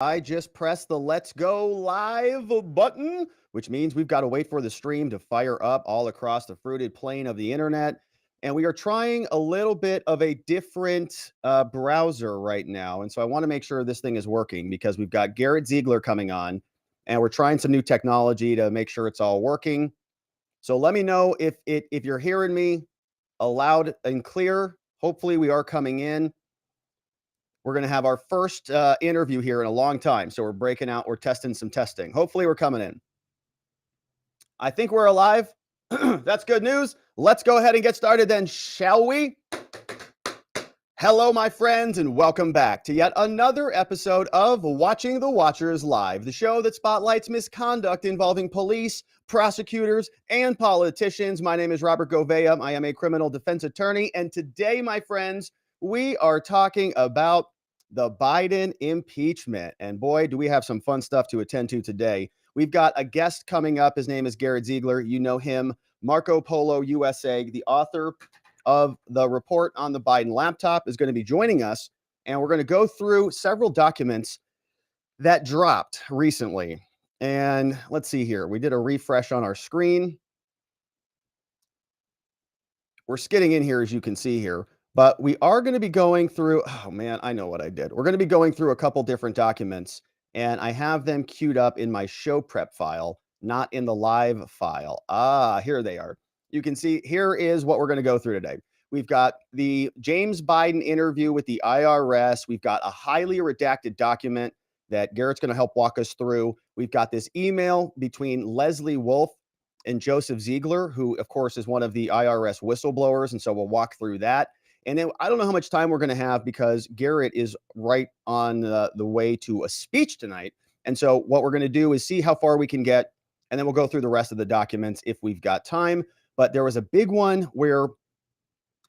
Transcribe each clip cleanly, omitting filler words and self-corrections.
I just pressed the let's go live button, which means we've got to wait for the stream to fire up all across the fruited plain of the internet. And we are trying a little bit of a different browser right now. And so I want to make sure this thing is working because we've got Garrett Ziegler coming on and we're trying some new technology to make sure it's all working. So let me know if you're hearing me loud and clear. Hopefully we are coming in. We're going to have our first interview here in a long time. So we're testing some testing. Hopefully we're coming in. I think we're alive. That's good news. Let's go ahead and get started then, shall we? Hello, my friends, and welcome back to yet another episode of Watching the Watchers Live, the show that spotlights misconduct involving police, prosecutors, and politicians. My name is Robert Govea. I am a criminal defense attorney, and today, my friends, we are talking about the Biden impeachment. And boy, do we have some fun stuff to attend to today. We've got a guest coming up. His name is Garrett Ziegler. You know him, Marco Polo USA, the author of the report on the Biden laptop, is going to be joining us. And we're going to go through several documents that dropped recently. And let's see here. We did a refresh on our screen. We're skidding in here, as you can see here. But we are going to be going through, oh man, I know what I did. We're going to be going through a couple different documents, and I have them queued up in my show prep file, not in the live file. Here they are. You can see here is what we're going to go through today. We've got the James Biden interview with the IRS. We've got a highly redacted document that Garrett's going to help walk us through. We've got this email between Lesley Wolf and Joseph Ziegler, who, of course, is one of the IRS whistleblowers. And so we'll walk through that. And then I don't know how much time we're going to have because Garrett is right on the way to a speech tonight. And so what we're going to do is see how far we can get, and then we'll go through the rest of the documents if we've got time. But there was a big one where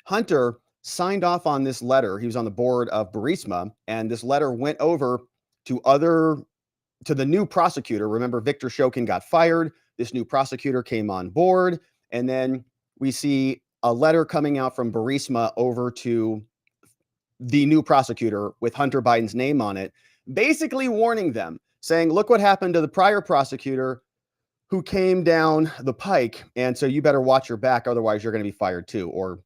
Hunter signed off on this letter. He was on the board of Burisma, and this letter went over to the new prosecutor. Remember, Victor Shokin got fired. This new prosecutor came on board, and then we see a letter coming out from Burisma over to the new prosecutor with Hunter Biden's name on it, basically warning them, saying, look what happened to the prior prosecutor who came down the pike, and so you better watch your back, otherwise you're going to be fired too, or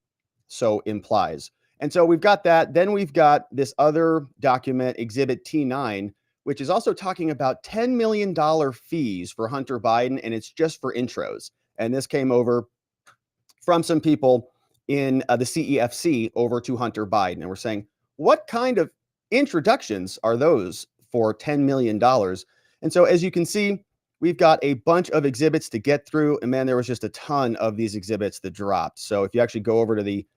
so implies. And so we've got that. Then we've got this other document, Exhibit T9, which is also talking about $10 million fees for Hunter Biden, and it's just for intros. And this came over from some people in the CEFC over to Hunter Biden. And we're saying, what kind of introductions are those for $10 million? And so as you can see, we've got a bunch of exhibits to get through. And man, there was just a ton of these exhibits that dropped. So if you actually go over to the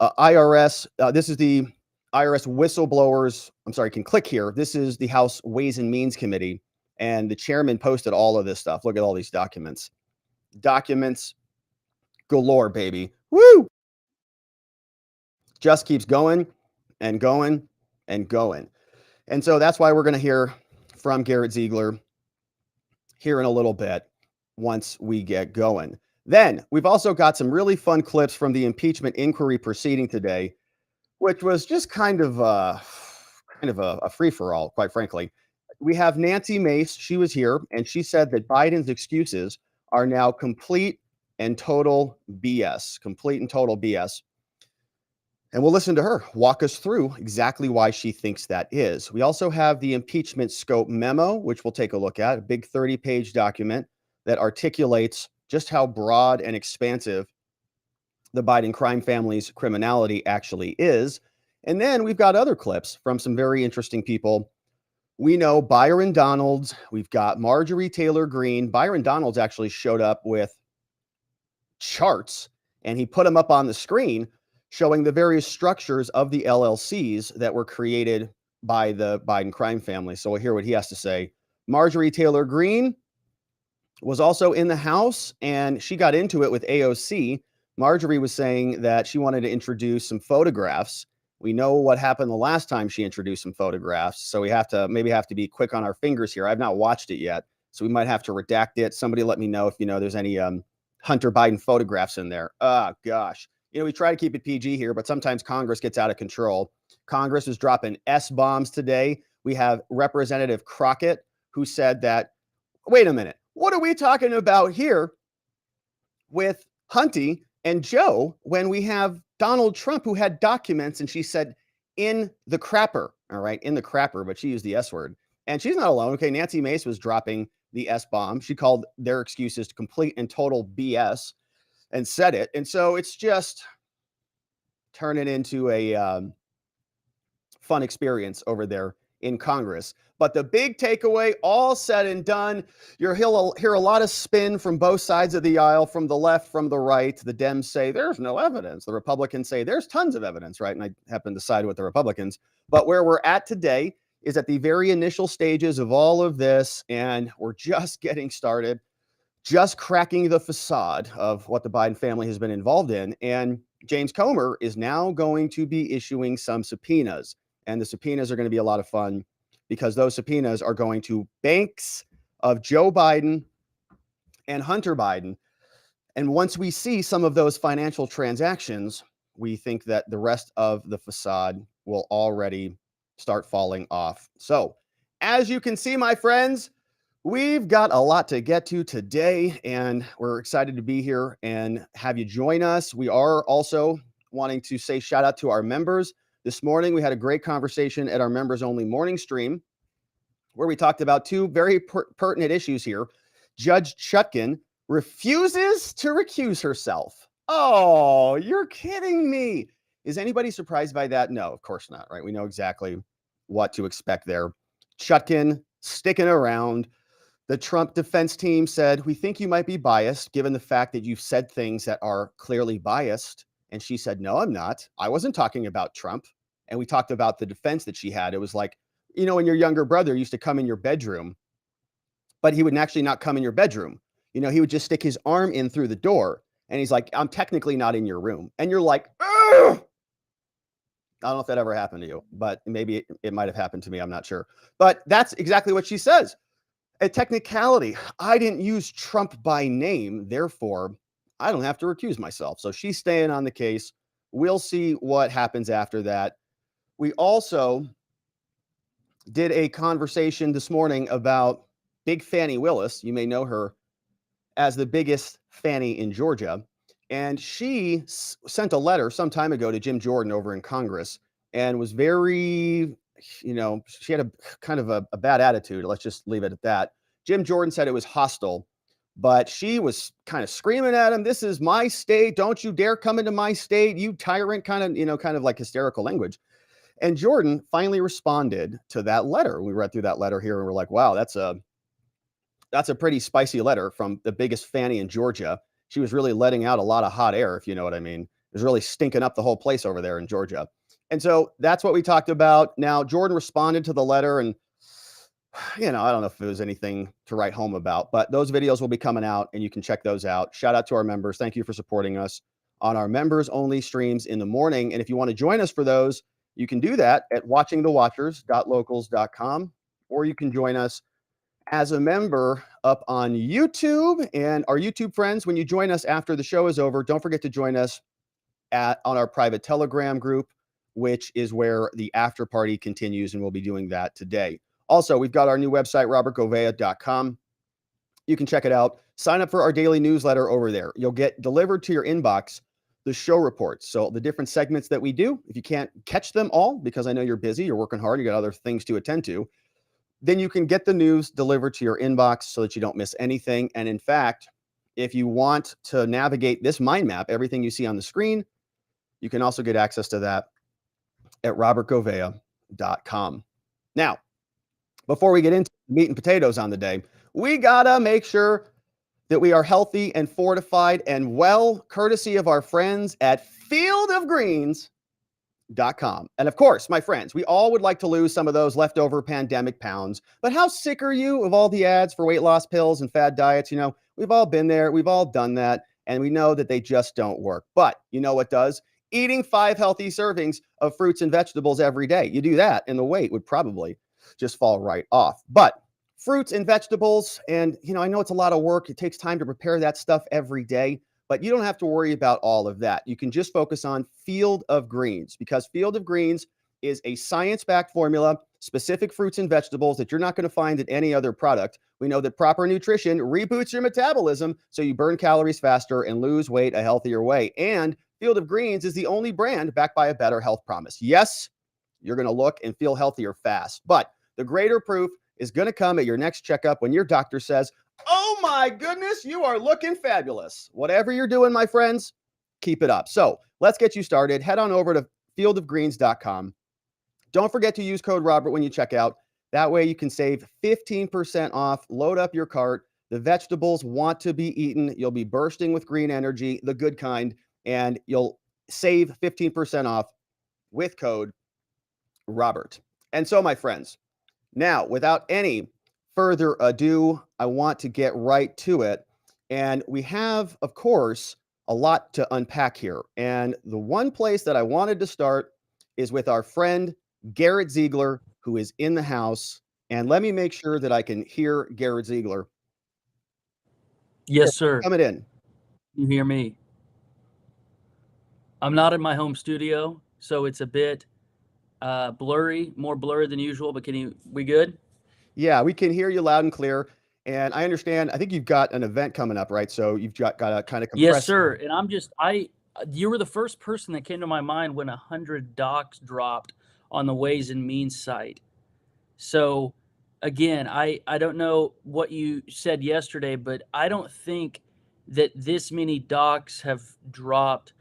IRS, this is the IRS whistleblowers. I'm sorry, you can click here. This is the House Ways and Means Committee. And the chairman posted all of this stuff. Look at all these documents. Documents galore, baby. Woo! Just keeps going and going and going. And so that's why we're going to hear from Garrett Ziegler here in a little bit once we get going. Then we've also got some really fun clips from the impeachment inquiry proceeding today, which was just kind of a free-for-all, quite frankly. We have Nancy Mace. She was here, and she said that Biden's excuses are now complete and total BS, complete and total BS. And we'll listen to her walk us through exactly why she thinks that is. We also have the impeachment scope memo, which we'll take a look at, a big 30-page document that articulates just how broad and expansive the Biden crime family's criminality actually is. And then we've got other clips from some very interesting people. We know Byron Donalds. We've got Marjorie Taylor Greene. Byron Donalds actually showed up with charts, and he put them up on the screen showing the various structures of the LLCs that were created by the Biden crime family. So we'll hear what he has to say. Marjorie Taylor Greene was also in the House, and she got into it with AOC. Marjorie was saying that she wanted to introduce some photographs. We know what happened the last time she introduced some photographs, so we maybe have to be quick on our fingers here. I've not watched it yet, so we might have to redact it. Somebody let me know if there's any Hunter Biden photographs in there. Oh, gosh. We try to keep it PG here, but sometimes Congress gets out of control. Congress is dropping S-bombs today. We have Representative Crockett, who said that, wait a minute, what are we talking about here with Hunty and Joe when we have Donald Trump who had documents? And she said, in the crapper, all right, in the crapper, but she used the S word. And she's not alone. Okay, Nancy Mace was dropping the S bomb. She called their excuses complete and total BS and said it. And so it's just turning into a fun experience over there in Congress. But the big takeaway, all said and done, you'll hear a lot of spin from both sides of the aisle, from the left, from the right. The Dems say there's no evidence. The Republicans say there's tons of evidence, right? And I happen to side with the Republicans. But where we're at today is at the very initial stages of all of this, and we're just getting started, just cracking the facade of what the Biden family has been involved in. And James Comer is now going to be issuing some subpoenas. And the subpoenas are going to be a lot of fun because those subpoenas are going to banks of Joe Biden and Hunter Biden. And once we see some of those financial transactions, we think that the rest of the facade will already start falling off. So, as you can see, my friends, we've got a lot to get to today, and we're excited to be here and have you join us. We are also wanting to say shout out to our members. This morning, we had a great conversation at our members only morning stream where we talked about two very pertinent issues here. Judge Chutkan refuses to recuse herself. Oh, you're kidding me. Is anybody surprised by that? No, of course not, right? We know exactly what to expect there. Chutkan sticking around. The Trump defense team said, we think you might be biased given the fact that you've said things that are clearly biased. And she said, no, I'm not. I wasn't talking about Trump. And we talked about the defense that she had. It was like, you know, when your younger brother used to come in your bedroom, but he would actually not come in your bedroom. You know, he would just stick his arm in through the door. And he's like, I'm technically not in your room. And you're like, ugh! I don't know if that ever happened to you, but maybe it might have happened to me. I'm not sure. But that's exactly what she says. A technicality. I didn't use Trump by name. Therefore, I don't have to recuse myself. So she's staying on the case. We'll see what happens after that. We also did a conversation this morning about Big Fannie Willis. You may know her as the biggest Fannie in Georgia. And she sent a letter some time ago to Jim Jordan over in Congress and was very, you know, she had a kind of a bad attitude. Let's just leave it at that. Jim Jordan said it was hostile, but she was kind of screaming at him. This is my state. Don't you dare come into my state, you tyrant, kind of like hysterical language. And Jordan finally responded to that letter. We read through that letter here and we're like, wow, that's a pretty spicy letter from the biggest Fannie in Georgia. She was really letting out a lot of hot air, if you know what I mean. It was really stinking up the whole place over there in Georgia. And so that's what we talked about. Now, Jordan responded to the letter and, you know, I don't know if it was anything to write home about, but those videos will be coming out and you can check those out. Shout out to our members. Thank you for supporting us on our members only streams in the morning. And if you want to join us for those, you can do that at watchingthewatchers.locals.com, or you can join us as a member up on YouTube. And our YouTube friends, when you join us after the show is over, don't forget to join us on our private Telegram group, which is where the after party continues, and we'll be doing that today. Also, we've got our new website, robertgovea.com. You can check it out. Sign up for our daily newsletter over there. You'll get delivered to your inbox the show reports. So the different segments that we do, if you can't catch them all, because I know you're busy, you're working hard, you got other things to attend to, then you can get the news delivered to your inbox so that you don't miss anything. And in fact, if you want to navigate this mind map, everything you see on the screen, you can also get access to that at robertgovea.com. Now, before we get into meat and potatoes on the day, we gotta make sure that we are healthy and fortified and well, courtesy of our friends at fieldofgreens.com. And of course, my friends, we all would like to lose some of those leftover pandemic pounds, but how sick are you of all the ads for weight loss pills and fad diets? You know, we've all been there, we've all done that, and we know that they just don't work. But you know what does? Eating 5 healthy servings of fruits and vegetables every day. You do that, and the weight would probably just fall right off. But fruits and vegetables, and you know, I know it's a lot of work. It takes time to prepare that stuff every day. But you don't have to worry about all of that. You can just focus on Field of Greens, because Field of Greens is a science-backed formula, specific fruits and vegetables that you're not going to find in any other product. We know that proper nutrition reboots your metabolism so you burn calories faster and lose weight a healthier way. And Field of Greens is the only brand backed by a better health promise. Yes, you're going to look and feel healthier fast, but the greater proof is going to come at your next checkup when your doctor says, "Oh my goodness, you are looking fabulous." Whatever you're doing, my friends, keep it up. So let's get you started. Head on over to fieldofgreens.com. Don't forget to use code Robert when you check out. That way you can save 15% off. Load up your cart. The vegetables want to be eaten. You'll be bursting with green energy, the good kind, and you'll save 15% off with code Robert. And so, my friends, now, without any further ado, I want to get right to it. And we have, of course, a lot to unpack here. And the one place that I wanted to start is with our friend Garrett Ziegler, who is in the house. And let me make sure that I can hear Garrett Ziegler. Yes, sir. Coming in. You hear me? I'm not in my home studio, so it's a bit blurry, more blurry than usual, but we good? Yeah, we can hear you loud and clear. And I understand, I think you've got an event coming up, right? So you've got to kind of compress. Yes, sir. And you were the first person that came to my mind when 100 docs dropped on the Ways and Means site. So again, I don't know what you said yesterday, but I don't think that this many docs have dropped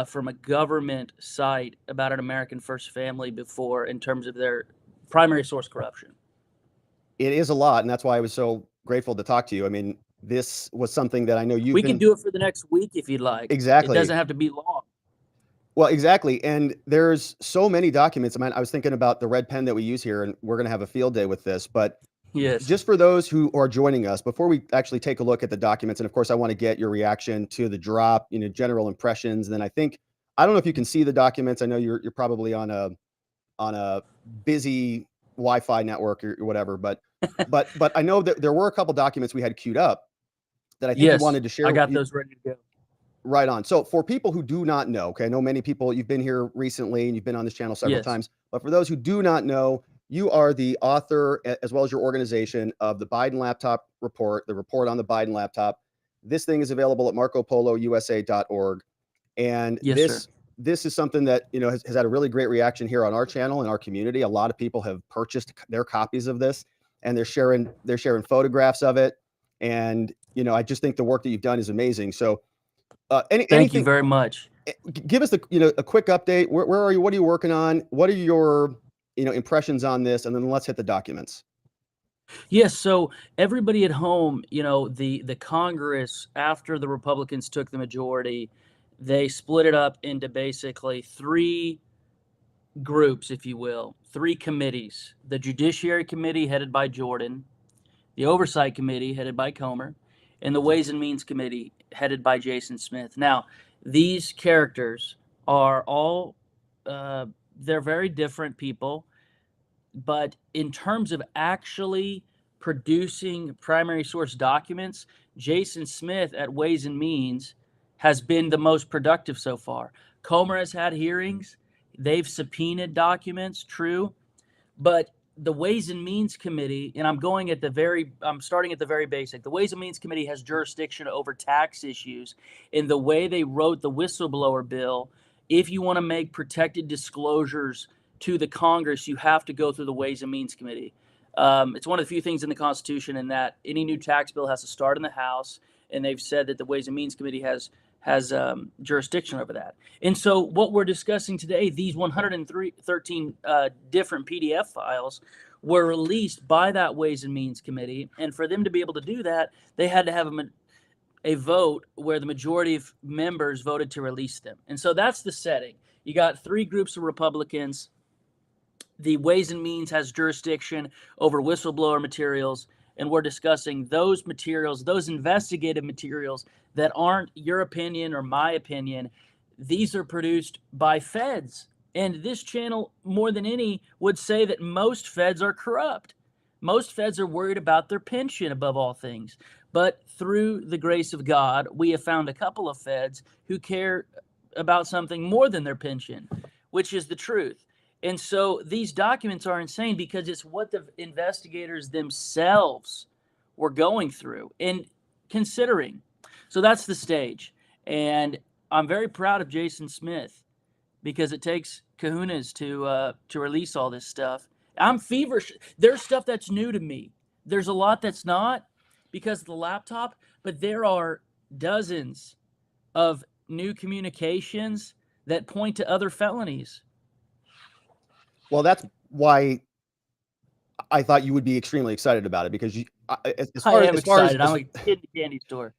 from a government site about an American First family before in terms of their primary source corruption. It is a lot, and that's why I was so grateful to talk to you. I mean, this was something that I know We can do it for the next week if you'd like. Exactly. It doesn't have to be long. Well, exactly. And there's so many documents. I mean, I was thinking about the red pen that we use here, and we're going to have a field day with this. But yes, just for those who are joining us, before we actually take a look at the documents, and of course, I want to get your reaction to the drop, general impressions. And then I don't know if you can see the documents. I know you're probably on a busy Wi-Fi network or whatever, but I know that there were a couple documents we had queued up that I think you wanted to share. I got those ready to go. Right on. So for people who do not know, okay, I know many people, you've been here recently and you've been on this channel several times, but for those who do not know, you are the author, as well as your organization, of the Biden Laptop Report, the report on the Biden laptop. This thing is available at marcopolousa.org. And this is something that, has had a really great reaction here on our channel and our community. A lot of people have purchased their copies of this, and they're sharing photographs of it. And, I just think the work that you've done is amazing. So thank you very much. Give us a quick update. Where are you? What are you working on? What are your impressions on this? And then let's hit the documents. Yes. So everybody at home, the Congress, after the Republicans took the majority, they split it up into basically three groups, if you will, three committees: the Judiciary Committee headed by Jordan, the Oversight Committee headed by Comer, and the Ways and Means Committee headed by Jason Smith. Now, these characters are all, they're very different people, but in terms of actually producing primary source documents, Jason Smith at Ways and Means has been the most productive so far. Comer has had hearings. They've subpoenaed documents, true, but the Ways and Means Committee, and I'm starting at the very basic. The Ways and Means Committee has jurisdiction over tax issues. In the way they wrote the whistleblower bill, if you want to make protected disclosures to the Congress, you have to go through the Ways and Means Committee. It's one of the few things in the Constitution in that any new tax bill has to start in the House, and they've said that the Ways and Means Committee has jurisdiction over that. And so what we're discussing today, these 113 different PDF files were released by that Ways and Means Committee. And for them to be able to do that, they had to have a vote where the majority of members voted to release them. And so that's the setting. You got three groups of Republicans. The Ways and Means has jurisdiction over whistleblower materials, and we're discussing those materials, those investigative materials that aren't your opinion or my opinion. These are produced by feds. And this channel, more than any, would say that most feds are corrupt. Most feds are worried about their pension above all things. But through the grace of God, we have found a couple of feds who care about something more than their pension, which is the truth. And so these documents are insane because it's what the investigators themselves were going through and considering. So that's the stage. And I'm very proud of Jason Smith because it takes kahunas to release all this stuff. I'm feverish. There's stuff that's new to me. There's a lot that's not because of the laptop, but there are dozens of new communications that point to other felonies. Well, that's why I thought you would be extremely excited about it because as I far as, am excited. I'm a kid in a candy store.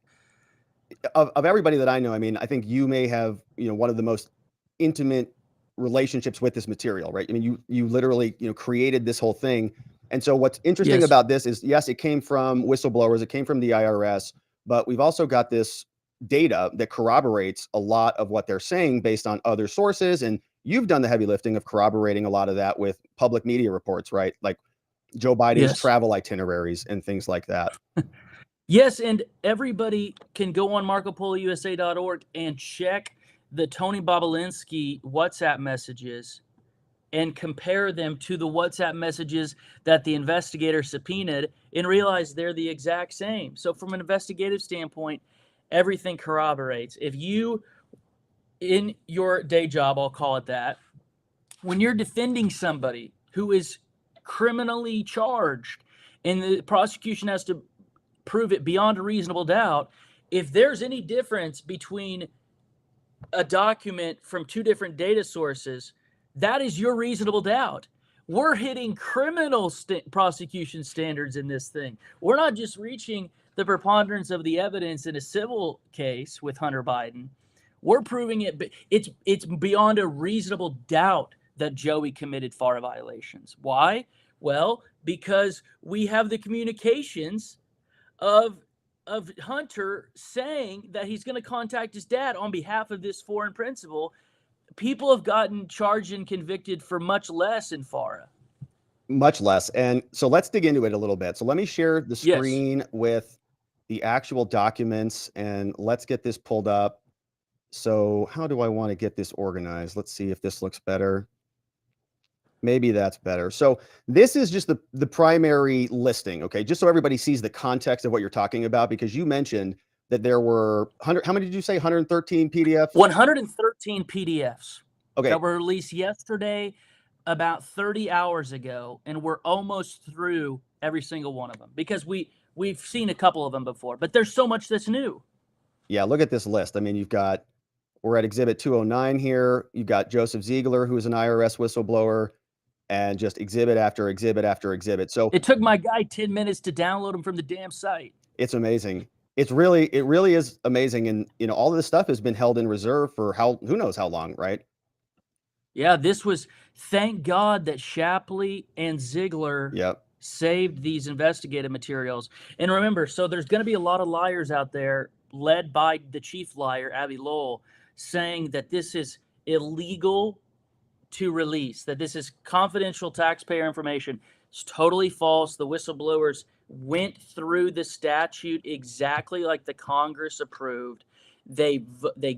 Of everybody that I know, I mean, I think you may have, one of the most intimate relationships with this material, right? I mean, you literally, created this whole thing. And so what's interesting Yes. about this is, yes, it came from whistleblowers, it came from the IRS, but we've also got this data that corroborates a lot of what they're saying based on other sources. And you've done the heavy lifting of corroborating a lot of that with public media reports, right? Like Joe Biden's Yes. travel itineraries and things like that. Yes, and everybody can go on MarcoPoloUSA.org and check the Tony Bobulinski WhatsApp messages and compare them to the WhatsApp messages that the investigator subpoenaed and realize they're the exact same. So from an investigative standpoint, everything corroborates. If you, in your day job, I'll call it that, when you're defending somebody who is criminally charged and the prosecution has to prove it beyond a reasonable doubt, if there's any difference between a document from two different data sources, that is your reasonable doubt. We're hitting criminal prosecution standards in this thing. We're not just reaching the preponderance of the evidence in a civil case with Hunter Biden. We're proving it. It's beyond a reasonable doubt that Joey committed FARA violations. Why? Well, because we have the communications of Hunter saying that he's going to contact his dad on behalf of this foreign principal. People have gotten charged and convicted for much less in FARA. Much less. And so let's dig into it a little bit. So let me share the screen with the actual documents and let's get this pulled up. So how do I want to get this organized? Let's see if this looks better. Maybe that's better. So this is just the primary listing, okay? Just so everybody sees the context of what you're talking about, because you mentioned that there were 100, how many did you say? 113 PDFs? 113 PDFs okay, that were released yesterday, about 30 hours ago, and we're almost through every single one of them because we've seen a couple of them before, but there's so much that's new. Yeah, look at this list. I mean, we're at Exhibit 209 here. You've got Joseph Ziegler, who is an IRS whistleblower, and just exhibit after exhibit after exhibit. So it took my guy 10 minutes to download them from the damn site. It's amazing. It really is amazing. And, all of this stuff has been held in reserve for who knows how long, right? Yeah, thank God that Shapley and Ziegler saved these investigative materials. And remember, so there's going to be a lot of liars out there led by the chief liar, Abby Lowell, saying that this is illegal to release, that this is confidential taxpayer information. It's totally false. The whistleblowers went through the statute exactly like the Congress approved. They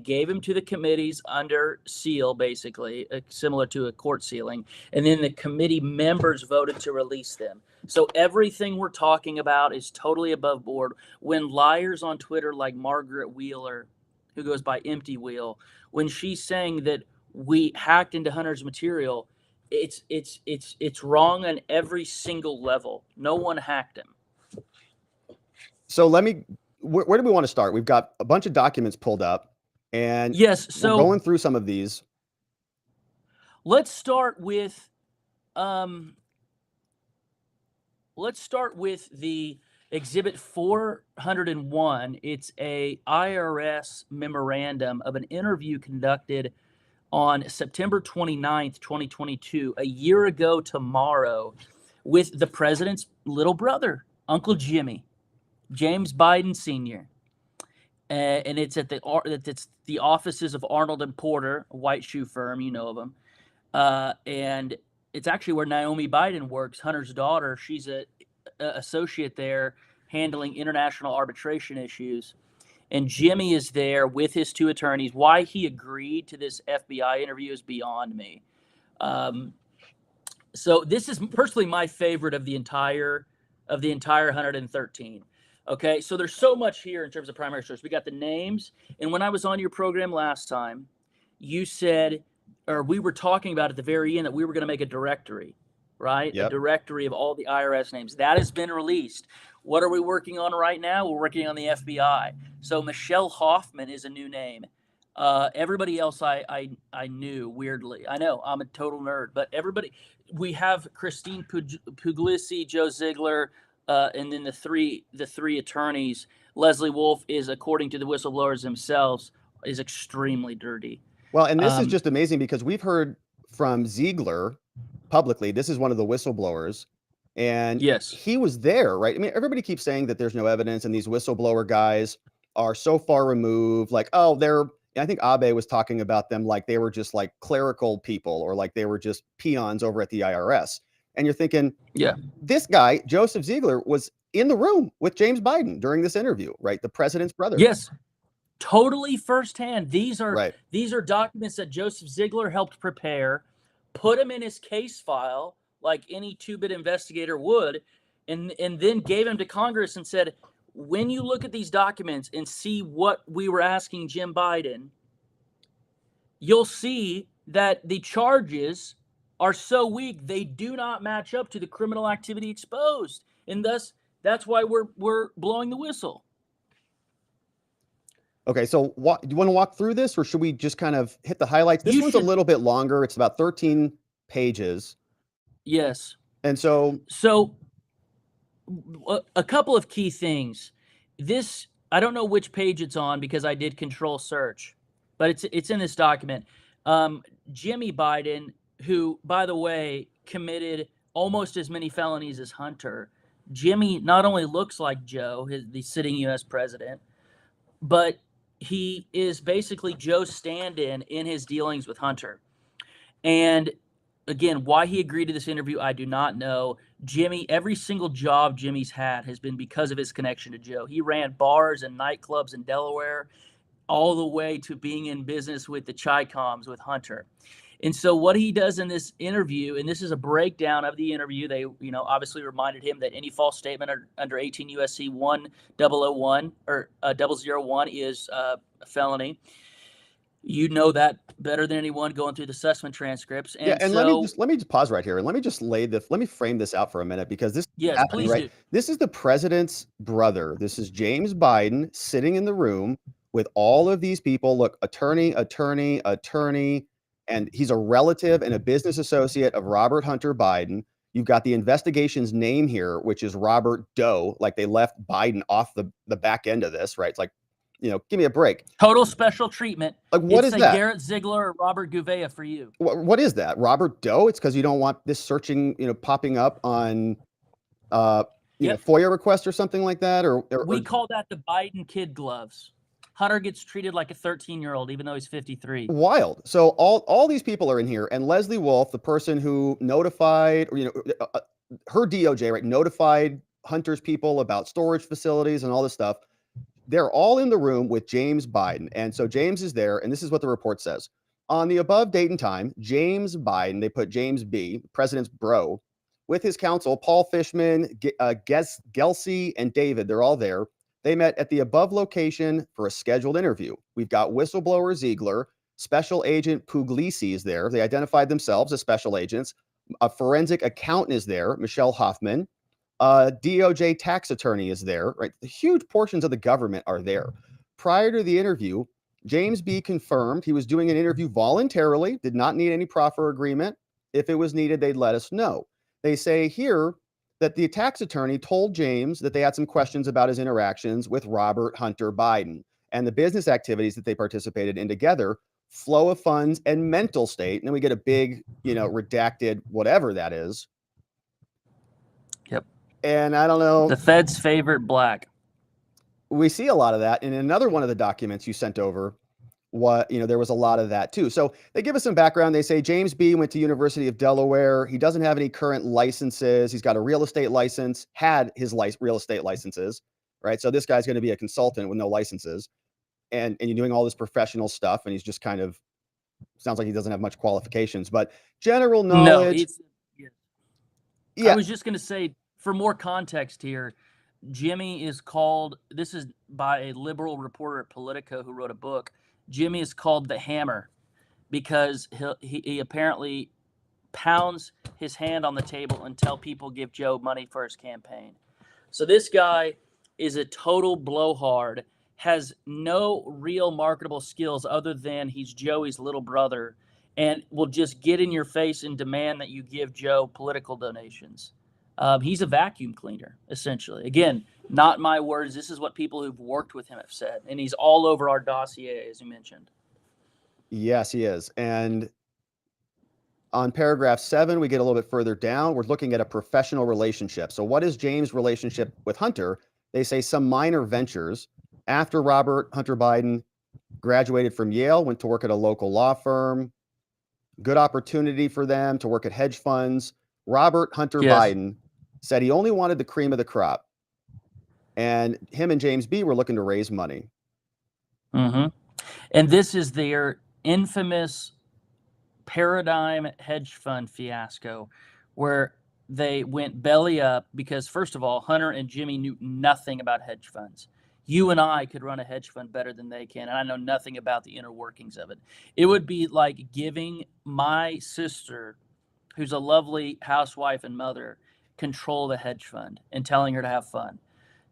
gave them to the committees under seal, basically, similar to a court sealing, and then the committee members voted to release them. So everything we're talking about is totally above board. When liars on Twitter like Margaret Wheeler, who goes by Empty Wheel, when she's saying that we hacked into Hunter's material, it's wrong on every single level. No one hacked him. So where do we want to start? We've got a bunch of documents pulled up, and so we're going through some of these. Let's start with the Exhibit 401. It's a IRS memorandum of an interview conducted on September 29th, 2022, a year ago tomorrow, with the president's little brother, Uncle Jimmy, James Biden Sr. And it's at the offices of Arnold and Porter, a white shoe firm, you know of them. And it's actually where Naomi Biden works, Hunter's daughter. She's a associate there handling international arbitration issues. And Jimmy is there with his two attorneys. Why he agreed to this FBI interview is beyond me. So this is personally my favorite of the entire 113. Okay, so there's so much here in terms of primary source. We got the names, and when I was on your program last time, you said, or we were talking about at the very end, that we were going to make a directory, right? Yep. A directory of all the IRS names. That has been released. What are we working on right now? We're working on the FBI. So Michelle Hoffman is a new name. Everybody else I knew, weirdly. I know I'm a total nerd, but everybody. We have Christine Puglisi, Joe Ziegler, and then the three attorneys. Lesley Wolf is, according to the whistleblowers themselves, is extremely dirty. Well, and this is just amazing because we've heard from Ziegler publicly. This is one of the whistleblowers, and yes, he was there, right? I mean, everybody keeps saying that there's no evidence, and these whistleblower guys are so far removed. Like, oh, I think Abe was talking about them like they were just like clerical people or like they were just peons over at the IRS. And you're thinking, yeah, this guy, Joseph Ziegler, was in the room with James Biden during this interview, right? The president's brother. yes, totally firsthand. These are right. These are documents that Joseph Ziegler helped prepare, put them in his case file like any two-bit investigator would, and then gave them to Congress and said, when you look at these documents and see what we were asking Jim Biden, you'll see that the charges are so weak they do not match up to the criminal activity exposed, and thus that's why we're blowing the whistle. Okay, so do you want to walk through this, or should we just kind of hit the highlights? This one's a little bit longer. It's about 13 pages. Yes. And so a couple of key things. This, I don't know which page it's on because I did control search, but it's in this document. Jimmy Biden, who, by the way, committed almost as many felonies as Hunter. Jimmy not only looks like Joe, the sitting U.S. president, but he is basically Joe's stand-in in his dealings with Hunter. And again, why he agreed to this interview, I do not know. Jimmy, every single job Jimmy's had has been because of his connection to Joe. He ran bars and nightclubs in Delaware, all the way to being in business with the Chi-Coms with Hunter. And so what he does in this interview, and this is a breakdown of the interview, they obviously reminded him that any false statement under 18 U.S.C. 1001 or 001 is a felony. You know that better than anyone going through the Sussman transcripts. And yeah, and so, let me just pause right here and let me just let me frame this out for a minute, because this is happening, please right? do. This is the president's brother. This is James Biden sitting in the room with all of these people. Look, attorney, and he's a relative and a business associate of Robert Hunter Biden. You've got the investigation's name here, which is Robert Doe. Like, they left Biden off the back end of this, right? It's like, give me a break. Total special treatment. Like, what is that? Garrett Ziegler or Robert Gouveia for you. What is that? Robert Doe? It's because you don't want this searching, popping up on, FOIA requests or something like that? Or we call that the Biden kid gloves. Hunter gets treated like a 13-year-old, even though he's 53. Wild. So all these people are in here, and Lesley Wolf, the person who notified, or her DOJ, right, notified Hunter's people about storage facilities and all this stuff. They're all in the room with James Biden. And so James is there, and this is what the report says. On the above date and time, James Biden, they put James B., president's bro, with his counsel, Paul Fishman, Gelsey, and David, they're all there. They met at the above location for a scheduled interview. We've got whistleblower Ziegler, special agent Puglisi is there. They identified themselves as special agents. A forensic accountant is there, Michelle Hoffman. DOJ tax attorney is there, right? The huge portions of the government are there. Prior to the interview, James B. confirmed he was doing an interview voluntarily, did not need any proffer agreement. If it was needed, they'd let us know. They say here that the tax attorney told James that they had some questions about his interactions with Robert Hunter Biden and the business activities that they participated in together, flow of funds and mental state. And then we get a big, redacted whatever that is. Yep. And I don't know. The Fed's favorite black. We see a lot of that in another one of the documents you sent over. There was a lot of that too. So they give us some background. They say James B. went to University of Delaware. He doesn't have any current licenses. He's got a real estate license, had his real estate licenses, right? So this guy's going to be a consultant with no licenses. And you're doing all this professional stuff, and he's just kind of, sounds like he doesn't have much qualifications, but general knowledge. I Yeah. was just going to say, for more context here, Jimmy is called, this is by a liberal reporter at Politico who wrote a book. Jimmy is called the Hammer because he apparently pounds his hand on the table until people give Joe money for his campaign. So this guy is a total blowhard, has no real marketable skills other than he's Joey's little brother, and will just get in your face and demand that you give Joe political donations. He's a vacuum cleaner, essentially. Again, not my words. This is what people who've worked with him have said, and he's all over our dossier, as you mentioned. Yes, he is. And on paragraph 7, we get a little bit further down. We're looking at a professional relationship. So, what is James' relationship with Hunter? They say some minor ventures. After Robert Hunter Biden graduated from Yale, went to work at a local law firm. Good opportunity for them to work at hedge funds. Robert Hunter Yes. Biden said he only wanted the cream of the crop. And him and James B. were looking to raise money. Mm-hmm. And this is their infamous paradigm hedge fund fiasco where they went belly up because, first of all, Hunter and Jimmy knew nothing about hedge funds. You and I could run a hedge fund better than they can, and I know nothing about the inner workings of it. It would be like giving my sister, who's a lovely housewife and mother, control the hedge fund and telling her to have fun.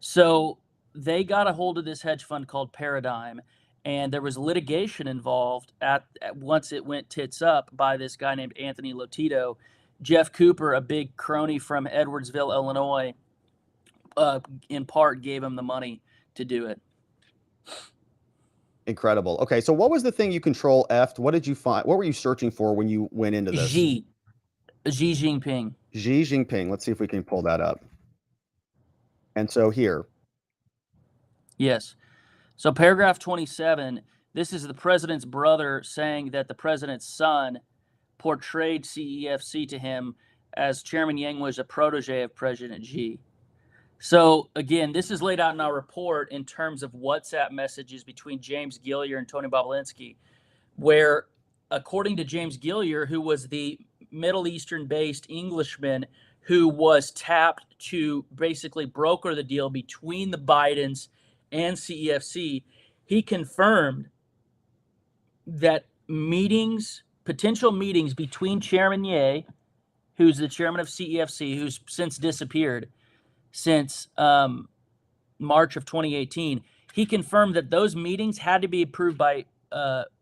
So they got a hold of this hedge fund called Paradigm, and there was litigation involved at once it went tits up by this guy named Anthony Lotito. Jeff Cooper, a big crony from Edwardsville, Illinois, in part gave him the money to do it. Incredible. Okay, so what was the thing you control F'd? What did you find? What were you searching for when you went into this? Xi Jinping. Xi Jinping. Let's see if we can pull that up. And so here. Yes. So paragraph 27, this is the president's brother saying that the president's son portrayed CEFC to him as Chairman Yang was a protege of President Xi. So again, this is laid out in our report in terms of WhatsApp messages between James Gillier and Tony Bobulinski, where according to James Gillier, who was the Middle Eastern-based Englishman who was tapped to basically broker the deal between the Bidens and CEFC, he confirmed that potential meetings between Chairman Ye, who's the chairman of CEFC, who's since disappeared since March of 2018, he confirmed that those meetings had to be approved by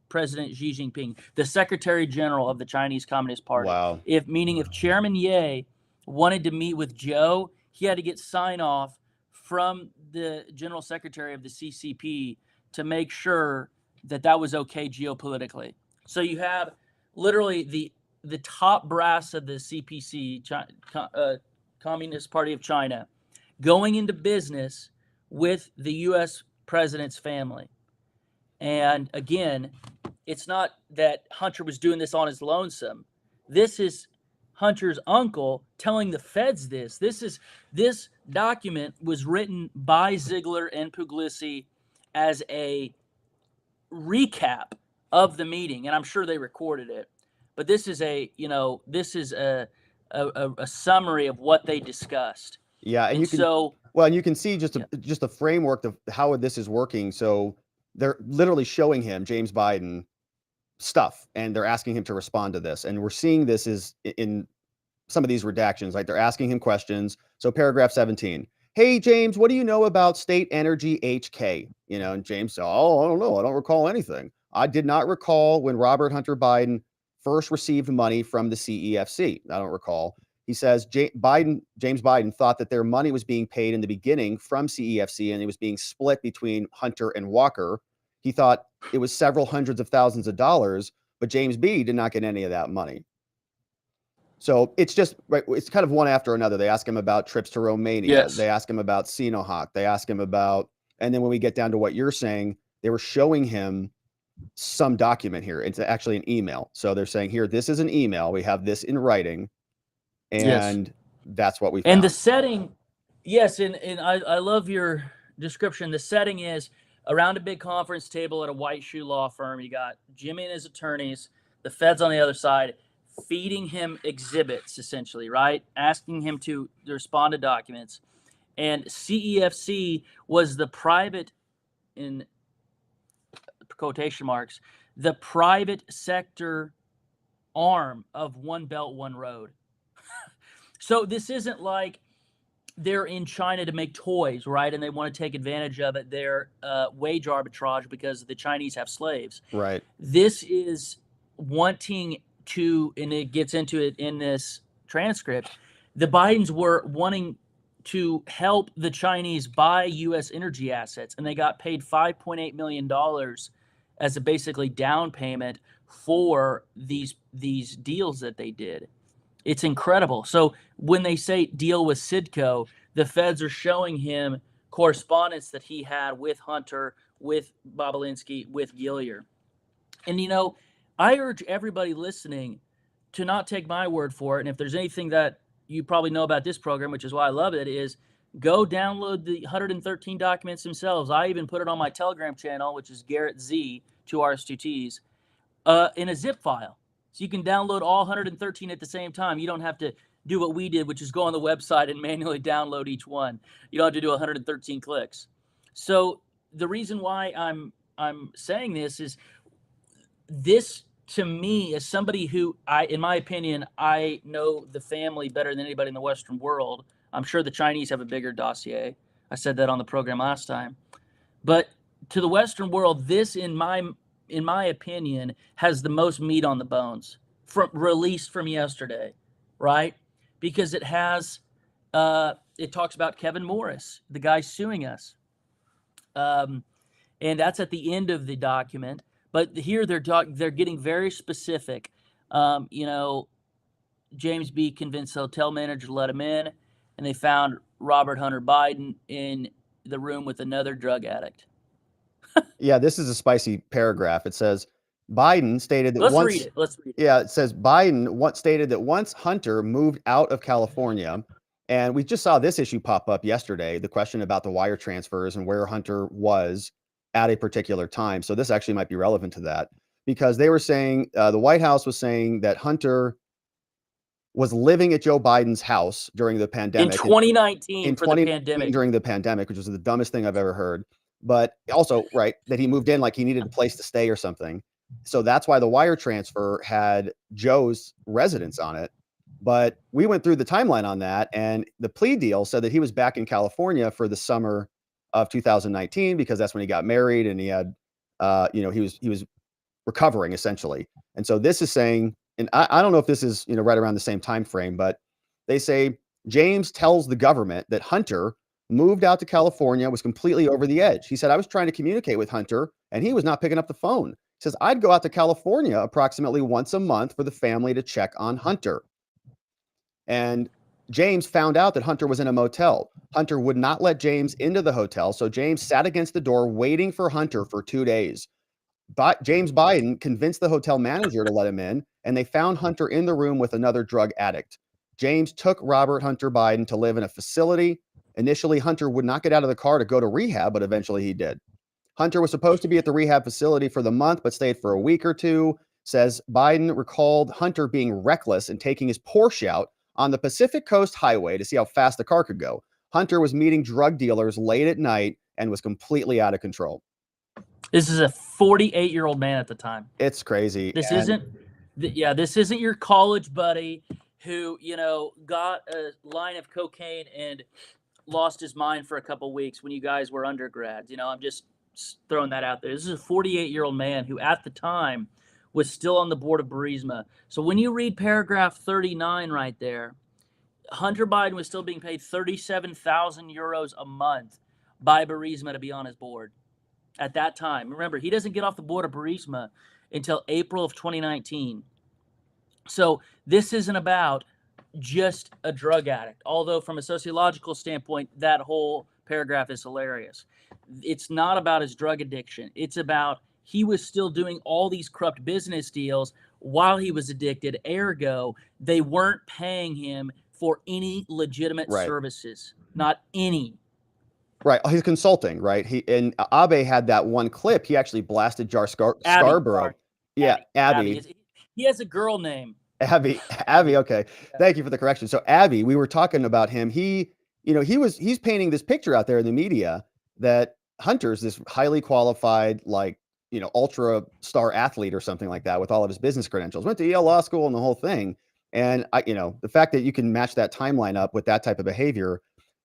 President Xi Jinping, the Secretary General of the Chinese Communist Party. Wow. If Chairman Ye wanted to meet with Joe, he had to get sign off from the General Secretary of the CCP to make sure that that was okay geopolitically. So you have literally the top brass of the CPC, Communist Party of China, going into business with the U.S. president's family. And again, it's not that Hunter was doing this on his lonesome. This is Hunter's uncle telling the feds this. This document was written by Ziegler and Puglisi as a recap of the meeting, and I'm sure they recorded it. But this is a summary of what they discussed. Yeah, and you can see just a framework of how this is working. So they're literally showing him, James Biden, stuff, and they're asking him to respond to this. And we're seeing this is in some of these redactions, like they're asking him questions. So paragraph 17, hey, James, what do you know about State Energy HK? And James said, oh, I don't know. I don't recall anything. I did not recall when Robert Hunter Biden first received money from the CEFC. I don't recall. He says James Biden thought that their money was being paid in the beginning from CEFC and it was being split between Hunter and Walker. He thought it was several hundreds of thousands of dollars, but James B did not get any of that money. So it's just right. It's kind of one after another. They ask him about trips to Romania. Yes. They ask him about Sinohawk. They ask him about, and then when we get down to what you're saying, they were showing him some document here. It's actually an email. So they're saying here, this is an email. We have this in writing. And that's what we found. And the setting, yes, and I love your description. The setting is around a big conference table at a white shoe law firm. You got Jimmy and his attorneys, the feds on the other side, feeding him exhibits, essentially, right? Asking him to respond to documents. And CEFC was the private, in quotation marks, the private sector arm of One Belt, One Road. So this isn't like they're in China to make toys, right? And they want to take advantage of it. They're wage arbitrage because the Chinese have slaves. Right. This is wanting to, and it gets into it in this transcript, the Bidens were wanting to help the Chinese buy U.S. energy assets, and they got paid $5.8 million as a basically down payment for these deals that they did. It's incredible. So when they say deal with Citgo, the feds are showing him correspondence that he had with Hunter, with Bobulinski, with Gillier. And, you know, I urge everybody listening to not take my word for it. And if there's anything that you probably know about this program, which is why I love it, is go download the 113 documents themselves. I even put it on my Telegram channel, which is Garrett Z, 2 R's, 2 T's, in a zip file. So you can download all 113 at the same time. You don't have to do what we did, which is go on the website and manually download each one. You don't have to do 113 clicks. So the reason why I'm saying this is, this to me, as somebody who in my opinion, I know the family better than anybody in the Western world. I'm sure the Chinese have a bigger dossier. I said that on the program last time. But to the Western world, this, in my opinion, has the most meat on the bones, released from yesterday, right? Because it has, it talks about Kevin Morris, the guy suing us. And that's at the end of the document. But here they're getting very specific. You know, James B. convinced the hotel manager to let him in, and they found Robert Hunter Biden in the room with another drug addict. Yeah, this is a spicy paragraph. It says Biden stated that Let's once. read it. Let's read it. Yeah, it says Biden once stated that once Hunter moved out of California, and we just saw this issue pop up yesterday, the question about the wire transfers and where Hunter was at a particular time. So this actually might be relevant to that, because they were saying, the White House was saying that Hunter was living at Joe Biden's house during the pandemic. In 2019 for the pandemic. During the pandemic, which was the dumbest thing I've ever heard. But also, right, that he moved in like he needed a place to stay or something. So that's why the wire transfer had Joe's residence on it. But we went through the timeline on that, and the plea deal said that he was back in California for the summer of 2019, because that's when he got married, and he had, he was recovering essentially. And so this is saying, and I don't know if this is, right around the same time frame, but they say James tells the government that Hunter moved out to California, was completely over the edge. He said, I was trying to communicate with Hunter, and he was not picking up the phone. He says, I'd go out to California approximately once a month for the family to check on Hunter. And James found out that Hunter was in a motel. Hunter would not let James into the hotel, so James sat against the door waiting for Hunter for 2 days. But James Biden convinced the hotel manager to let him in, and they found Hunter in the room with another drug addict. James took Robert Hunter Biden to live in a facility. Initially, Hunter would not get out of the car to go to rehab, but eventually he did. Hunter was supposed to be at the rehab facility for the month, but stayed for a week or two. Says Biden recalled Hunter being reckless and taking his Porsche out on the Pacific Coast Highway to see how fast the car could go. Hunter was meeting drug dealers late at night and was completely out of control. This is a 48-year-old man at the time. It's crazy. This isn't your college buddy who, got a line of cocaine and lost his mind for a couple weeks when you guys were undergrads. I'm just throwing that out there. This is a 48-year-old man who at the time was still on the board of Burisma. So when you read paragraph 39 right there, Hunter Biden was still being paid 37,000 euros a month by Burisma to be on his board at that time. Remember, he doesn't get off the board of Burisma until April of 2019. So this isn't about just a drug addict, although from a sociological standpoint, that whole paragraph is hilarious. It's not about his drug addiction. It's about he was still doing all these corrupt business deals while he was addicted. Ergo, they weren't paying him for any legitimate services, not any. Right. He's consulting, right? And Abe had that one clip. He actually blasted Scarborough. Abby. Abby. He has a girl name. Abby. Okay. Yeah. Thank you for the correction. So Abby, we were talking about him. He's painting this picture out there in the media that Hunter's this highly qualified, like, ultra star athlete or something like that with all of his business credentials, went to Yale Law School and the whole thing. And the fact that you can match that timeline up with that type of behavior,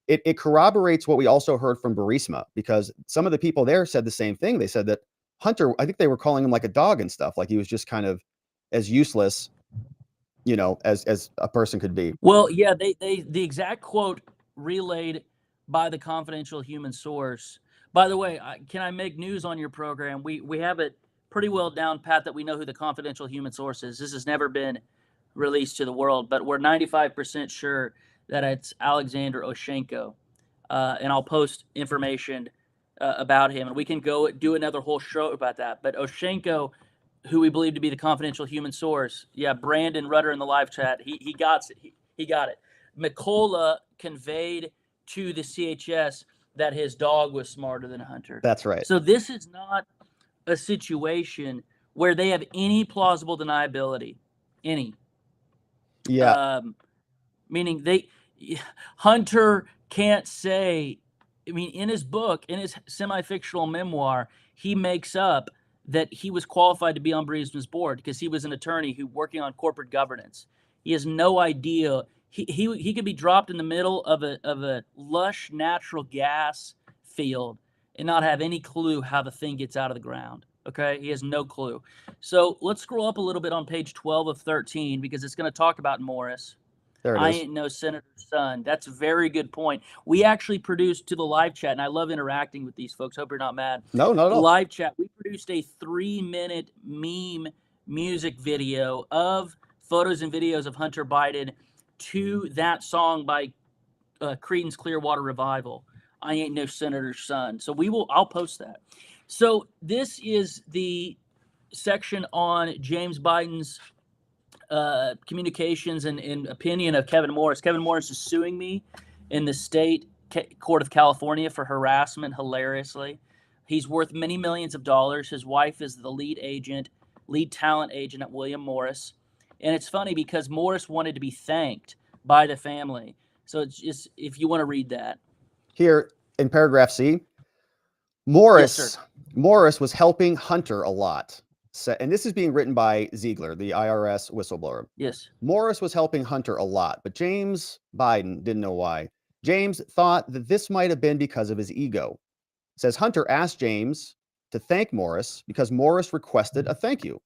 it corroborates what we also heard from Burisma, because some of the people there said the same thing. They said that Hunter, I think they were calling him like a dog and stuff, like he was just kind of as useless, as a person could be. Well, yeah, the exact quote relayed by the confidential human source. By the way, can I make news on your program? We have it pretty well down pat that we know who the confidential human source is. This has never been released to the world, but we're 95% sure that it's Alexander Oshenko. And I'll post information about him, and we can go do another whole show about that. But Oshenko, who we believe to be the confidential human source, yeah, Brandon Rudder in the live chat, he got it. He got it. McCullough conveyed to the CHS that his dog was smarter than Hunter. That's right. So this is not a situation where they have any plausible deniability, any. Yeah. Meaning Hunter can't say. I mean, in his book, in his semi-fictional memoir, he makes up that he was qualified to be on Burisma's board because he was an attorney who working on corporate governance. He has no idea. He could be dropped in the middle of a lush natural gas field and not have any clue how the thing gets out of the ground. Okay, he has no clue. So let's scroll up a little bit on page 12 of 13 because it's going to talk about Morris. There it I is. ain't no senator's son. That's a very good point. We actually produced to the live chat, and I love interacting with these folks. Hope you're not mad. No, not at The all. live chat, we produced a 3-minute meme music video of photos and videos of Hunter Biden to that song by Creedence Clearwater Revival. I ain't no senator's son. So I'll post that. So this is the section on James Biden's communications and opinion of Kevin Morris. Kevin Morris is suing me in the state court of California for harassment, hilariously. He's worth many millions of dollars. His wife is the lead talent agent at William Morris. And it's funny because Morris wanted to be thanked by the family. So it's just, if you want to read that. Here in paragraph C, Yes, Morris was helping Hunter a lot. And this is being written by Ziegler, the IRS whistleblower. Yes. Morris was helping Hunter a lot, but James Biden didn't know why. James thought that this might have been because of his ego. It says Hunter asked James to thank Morris because Morris requested a thank you.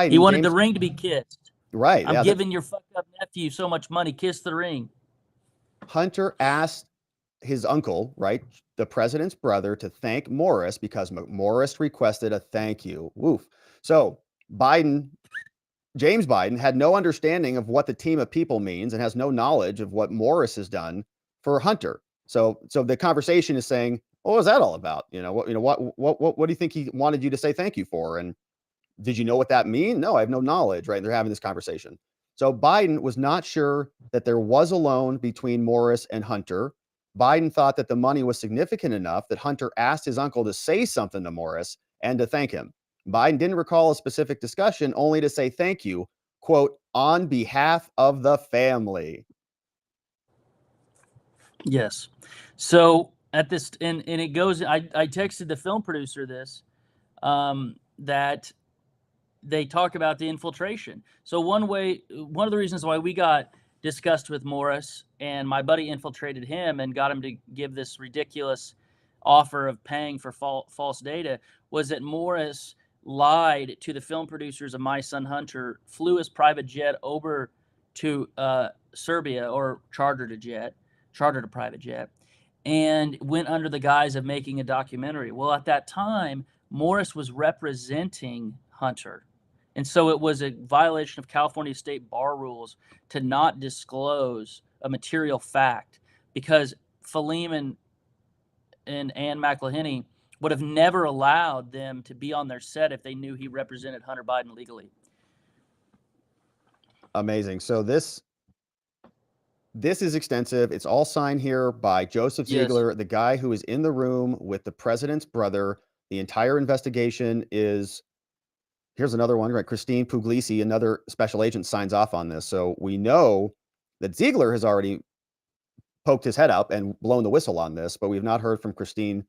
He wanted the ring to be kissed. Right. I'm giving your fucked up nephew so much money. Kiss the ring. Hunter asked his uncle, right, the president's brother, to thank Morris because Morris requested a thank you. Woof. So James Biden had no understanding of what the team of people means and has no knowledge of what Morris has done for Hunter. So the conversation is saying, what was that all about? What do you think he wanted you to say thank you for? And did you know what that means? No, I have no knowledge, right? And they're having this conversation. So Biden was not sure that there was a loan between Morris and Hunter. Biden thought that the money was significant enough that Hunter asked his uncle to say something to Morris and to thank him. Biden didn't recall a specific discussion, only to say thank you, quote, on behalf of the family. Yes. So at this, and it goes, I texted the film producer this, that they talk about the infiltration. So one of the reasons why we got discussed with Morris and my buddy infiltrated him and got him to give this ridiculous offer of paying for false data was that Morris lied to the film producers of My Son Hunter, flew his private jet over to Serbia, or chartered a private jet, and went under the guise of making a documentary. Well, at that time, Morris was representing Hunter. And so it was a violation of California state bar rules to not disclose a material fact, because Philem and Ann McElhinney would have never allowed them to be on their set if they knew he represented Hunter Biden legally. Amazing. So this is extensive. It's all signed here by Joseph Ziegler, the guy who is in the room with the president's brother. The entire investigation is here's another one, right? Christine Puglisi, another special agent, signs off on this. So we know that Ziegler has already poked his head up and blown the whistle on this, but we've not heard from Christine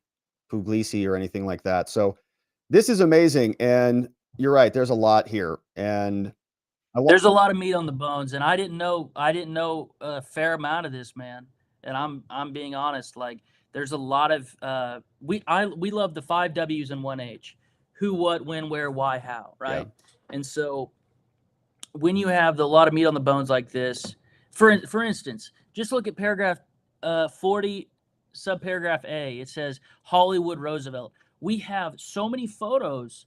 Puglisi or anything like that. So this is amazing. And you're right, there's a lot here. And there's a lot of meat on the bones, and I didn't know a fair amount of this, man. And I'm being honest. Like, there's a lot of we love the 5 W's and 1 H: who, what, when, where, why, how, right? Yeah. And so when you have a lot of meat on the bones like this, for instance, just look at paragraph 40, subparagraph A. It says Hollywood Roosevelt. We have so many photos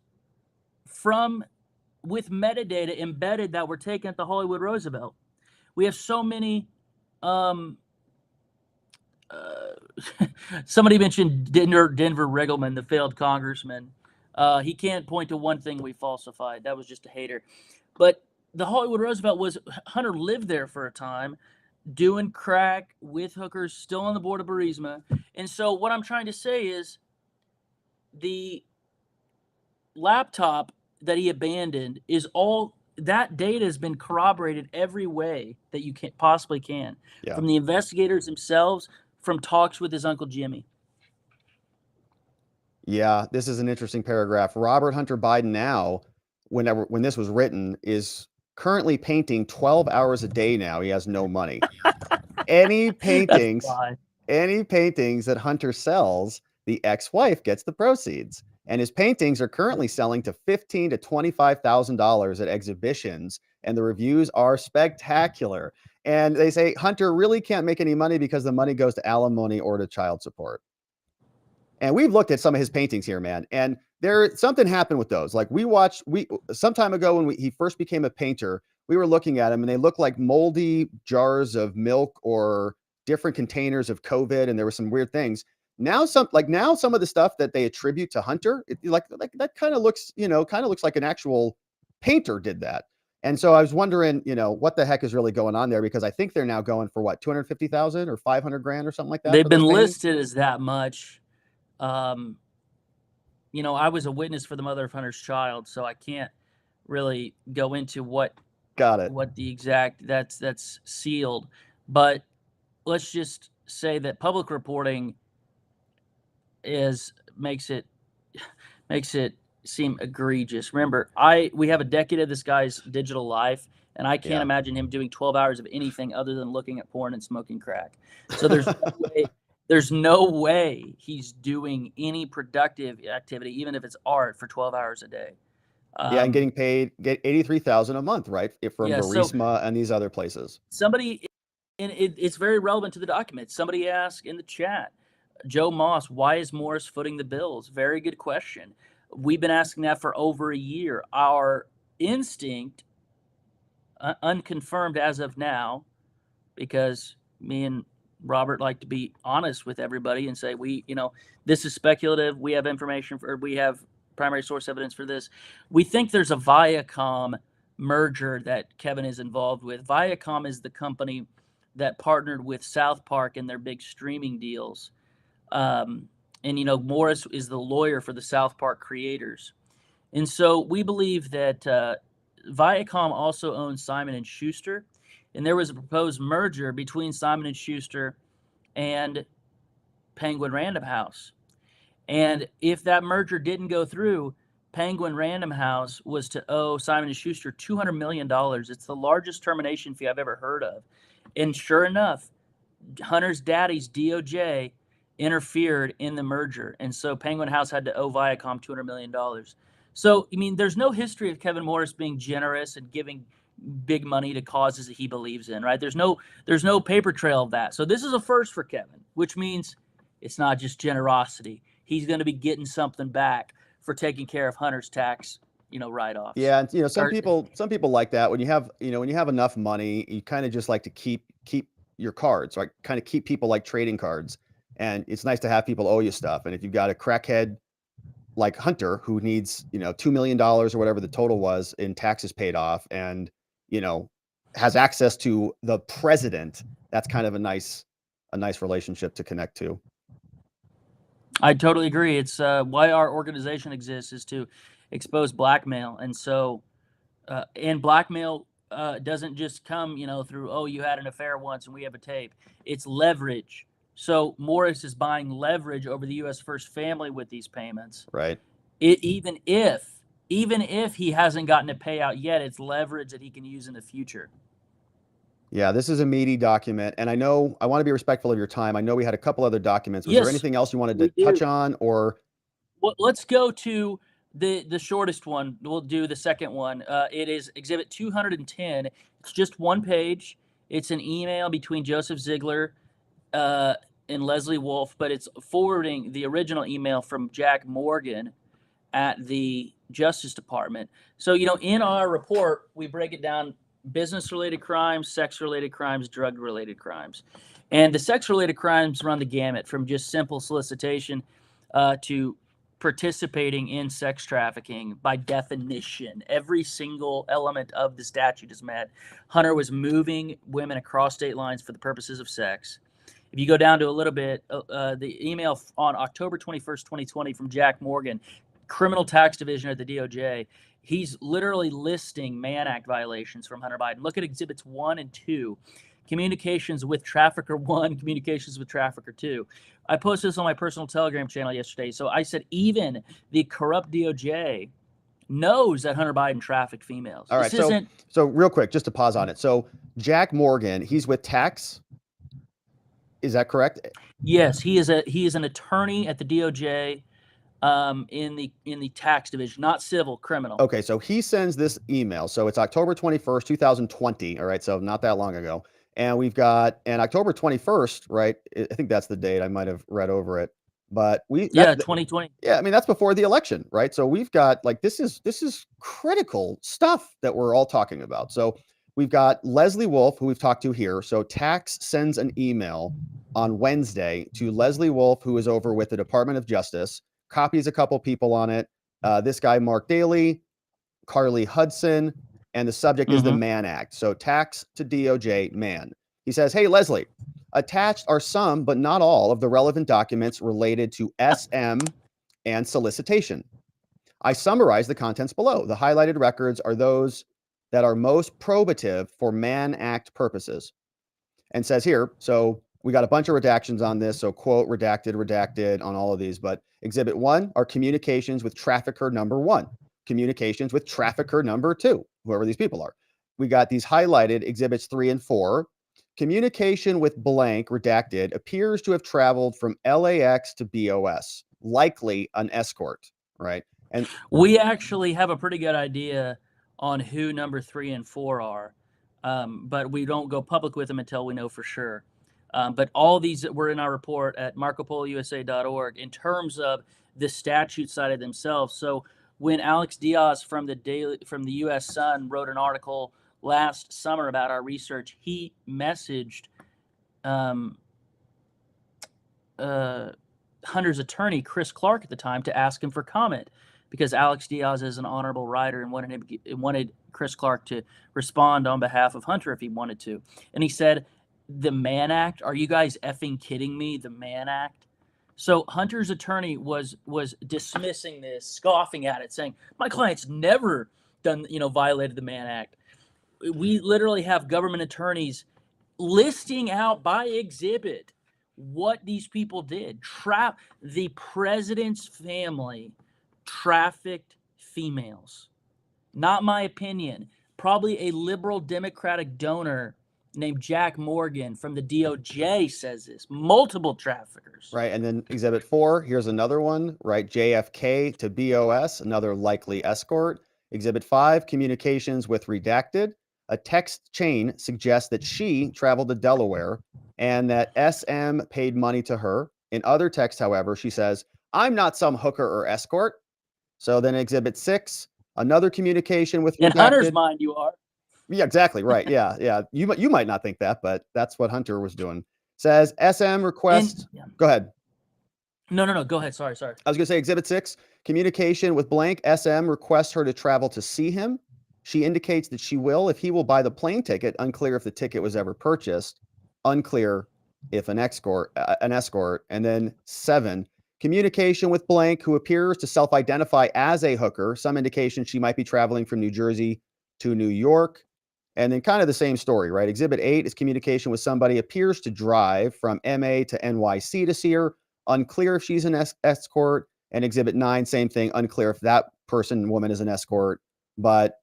with metadata embedded that were taken at the Hollywood Roosevelt. We have so many. Somebody mentioned Denver Riggleman, the failed congressman. He can't point to one thing we falsified. That was just a hater. But the Hollywood Roosevelt Hunter lived there for a time, doing crack with hookers, still on the board of Burisma. And so what I'm trying to say is the laptop that he abandoned is all that data has been corroborated every way that you can possibly can. Yeah. From the investigators themselves, from talks with his Uncle Jimmy. Yeah, this is an interesting paragraph. Robert Hunter Biden now, when this was written, is currently painting 12 hours a day now. He has no money. Any paintings that Hunter sells, the ex-wife gets the proceeds. And his paintings are currently selling to $15,000 to $25,000 at exhibitions, and the reviews are spectacular. And they say Hunter really can't make any money because the money goes to alimony or to child support. And we've looked at some of his paintings here, man, and something happened with those. Like some time ago when he first became a painter, we were looking at them and they looked like moldy jars of milk or different containers of COVID, and there were some weird things. Now some of the stuff that they attribute to Hunter, like that kind of looks like an actual painter did that. And so I was wondering, what the heck is really going on there? Because I think they're now going for what, 250,000 or 500 grand or something like that. They've been listed as that much. I was a witness for the mother of Hunter's child, so I can't really go into what the exact that's sealed. But let's just say that public reporting makes it seem egregious. Remember, we have a decade of this guy's digital life, and I can't imagine him doing 12 hours of anything other than looking at porn and smoking crack. So there's no way he's doing any productive activity, even if it's art, for 12 hours a day. And getting paid, get $83,000 a month, right? From Burisma and these other places. Somebody, and it's very relevant to the document. Somebody asked in the chat, Joe Moss, why is Morris footing the bills? Very good question. We've been asking that for over a year. Our instinct, unconfirmed as of now, because me and Robert like to be honest with everybody and say, this is speculative. We have information we have primary source evidence for this. We think there's a Viacom merger that Kevin is involved with. Viacom is the company that partnered with South Park in their big streaming deals. And Morris is the lawyer for the South Park creators. And so we believe that Viacom also owns Simon & Schuster. And there was a proposed merger between Simon & Schuster and Penguin Random House. And if that merger didn't go through, Penguin Random House was to owe Simon & Schuster $200 million. It's the largest termination fee I've ever heard of. And sure enough, Hunter's daddy's DOJ interfered in the merger. And so Penguin House had to owe Viacom $200 million. So, there's no history of Kevin Morris being generous and giving big money to causes that he believes in, right? There's no paper trail of that. So this is a first for Kevin, which means it's not just generosity. He's going to be getting something back for taking care of Hunter's tax, write-offs. Yeah, and some people like that. When you have enough money, you kind of just like to keep your cards, right? Kind of keep people like trading cards. And it's nice to have people owe you stuff. And if you've got a crackhead like Hunter who needs, $2 million or whatever the total was in taxes paid off, and has access to the president, that's kind of a nice relationship to connect to. I totally agree. It's why our organization exists, is to expose blackmail. And so, and blackmail doesn't just come, through, oh, you had an affair once and we have a tape. It's leverage. So Morris is buying leverage over the U.S. First Family with these payments. Right. Even if he hasn't gotten a payout yet, it's leverage that he can use in the future. Yeah, this is a meaty document, and I want to be respectful of your time. I know we had a couple other documents. Was Yes, there anything else you wanted to we touch do. on, or? Well, let's go to the shortest one. We'll do the second one. It is Exhibit 210. It's just one page. It's an email between Joseph Ziegler and Lesley Wolf, but it's forwarding the original email from Jack Morgan at the Justice Department. So, in our report, we break it down: business-related crimes, sex-related crimes, drug-related crimes. And the sex-related crimes run the gamut from just simple solicitation to participating in sex trafficking. By definition, every single element of the statute is met. Hunter was moving women across state lines for the purposes of sex. If you go down to a little bit, the email on October 21st, 2020 from Jack Morgan, Criminal Tax Division at the DOJ, he's literally listing Mann Act violations from Hunter Biden. Look at Exhibits 1 and 2. Communications with Trafficker 1, communications with Trafficker 2. I posted this on my personal Telegram channel yesterday. So I said even the corrupt DOJ knows that Hunter Biden trafficked females. All right, so real quick, just to pause on it. So Jack Morgan, he's with tax. Is that correct? Yes, he is an attorney at the DOJ. In the tax division, not civil, criminal. Okay, so he sends this email. So it's October 21st, 2020. All right, so not that long ago. And we've got, and October 21st, right? I think that's the date. I might have read over it. But 2020. Yeah, I mean, that's before the election, right? So we've got, like, this is critical stuff that we're all talking about. So we've got Lesley Wolf, who we've talked to here. So tax sends an email on Wednesday to Lesley Wolf, who is over with the Department of Justice, copies a couple people on it. This guy, Mark Daly, Carly Hudson, and the subject is the Mann Act. So tax to DOJ, Mann. He says, hey, Lesley, attached are some, but not all, of the relevant documents related to SM and solicitation. I summarize the contents below. The highlighted records are those that are most probative for Mann Act purposes. And says here, so we got a bunch of redactions on this. So quote, redacted on all of these. But Exhibit 1 are communications with trafficker number 1, communications with trafficker number 2, whoever these people are. We got these highlighted Exhibits 3 and 4. Communication with blank, redacted, appears to have traveled from LAX to BOS, likely an escort, right? And we actually have a pretty good idea on who number 3 and 4 are, but we don't go public with them until we know for sure. But all these that were in our report at marcopolousa.org in terms of the statute side of themselves. So when Alex Diaz from the U.S. Sun wrote an article last summer about our research, he messaged Hunter's attorney, Chris Clark, at the time to ask him for comment, because Alex Diaz is an honorable writer and wanted Chris Clark to respond on behalf of Hunter if he wanted to. And he said, the Mann Act? Are you guys effing kidding me? The Mann Act? So Hunter's attorney was dismissing this, scoffing at it, saying, my client's never violated the Mann Act. We literally have government attorneys listing out by exhibit what these people did. The president's family trafficked females. Not my opinion. Probably a liberal Democratic donor named Jack Morgan from the DOJ says this. Multiple traffickers. Right. And then Exhibit 4, here's another one, right? JFK to BOS, another likely escort. Exhibit 5, communications with redacted. A text chain suggests that she traveled to Delaware and that SM paid money to her. In other texts, however, she says, I'm not some hooker or escort. So then Exhibit 6, another communication with redacted. In Hunter's mind, you are. Yeah, exactly. Right. Yeah. You might not think that, but that's what Hunter was doing. Says SM request. Go ahead. No. Go ahead. Sorry. I was going to say Exhibit 6, communication with blank. SM requests her to travel to see him. She indicates that she will if he will buy the plane ticket. Unclear if the ticket was ever purchased. Unclear if an escort. And then 7, communication with blank, who appears to self-identify as a hooker. Some indication she might be traveling from New Jersey to New York. And then kind of the same story, right? Exhibit 8 is communication with somebody appears to drive from MA to NYC to see her. Unclear if she's an escort. And Exhibit 9, same thing. Unclear if that woman is an escort, but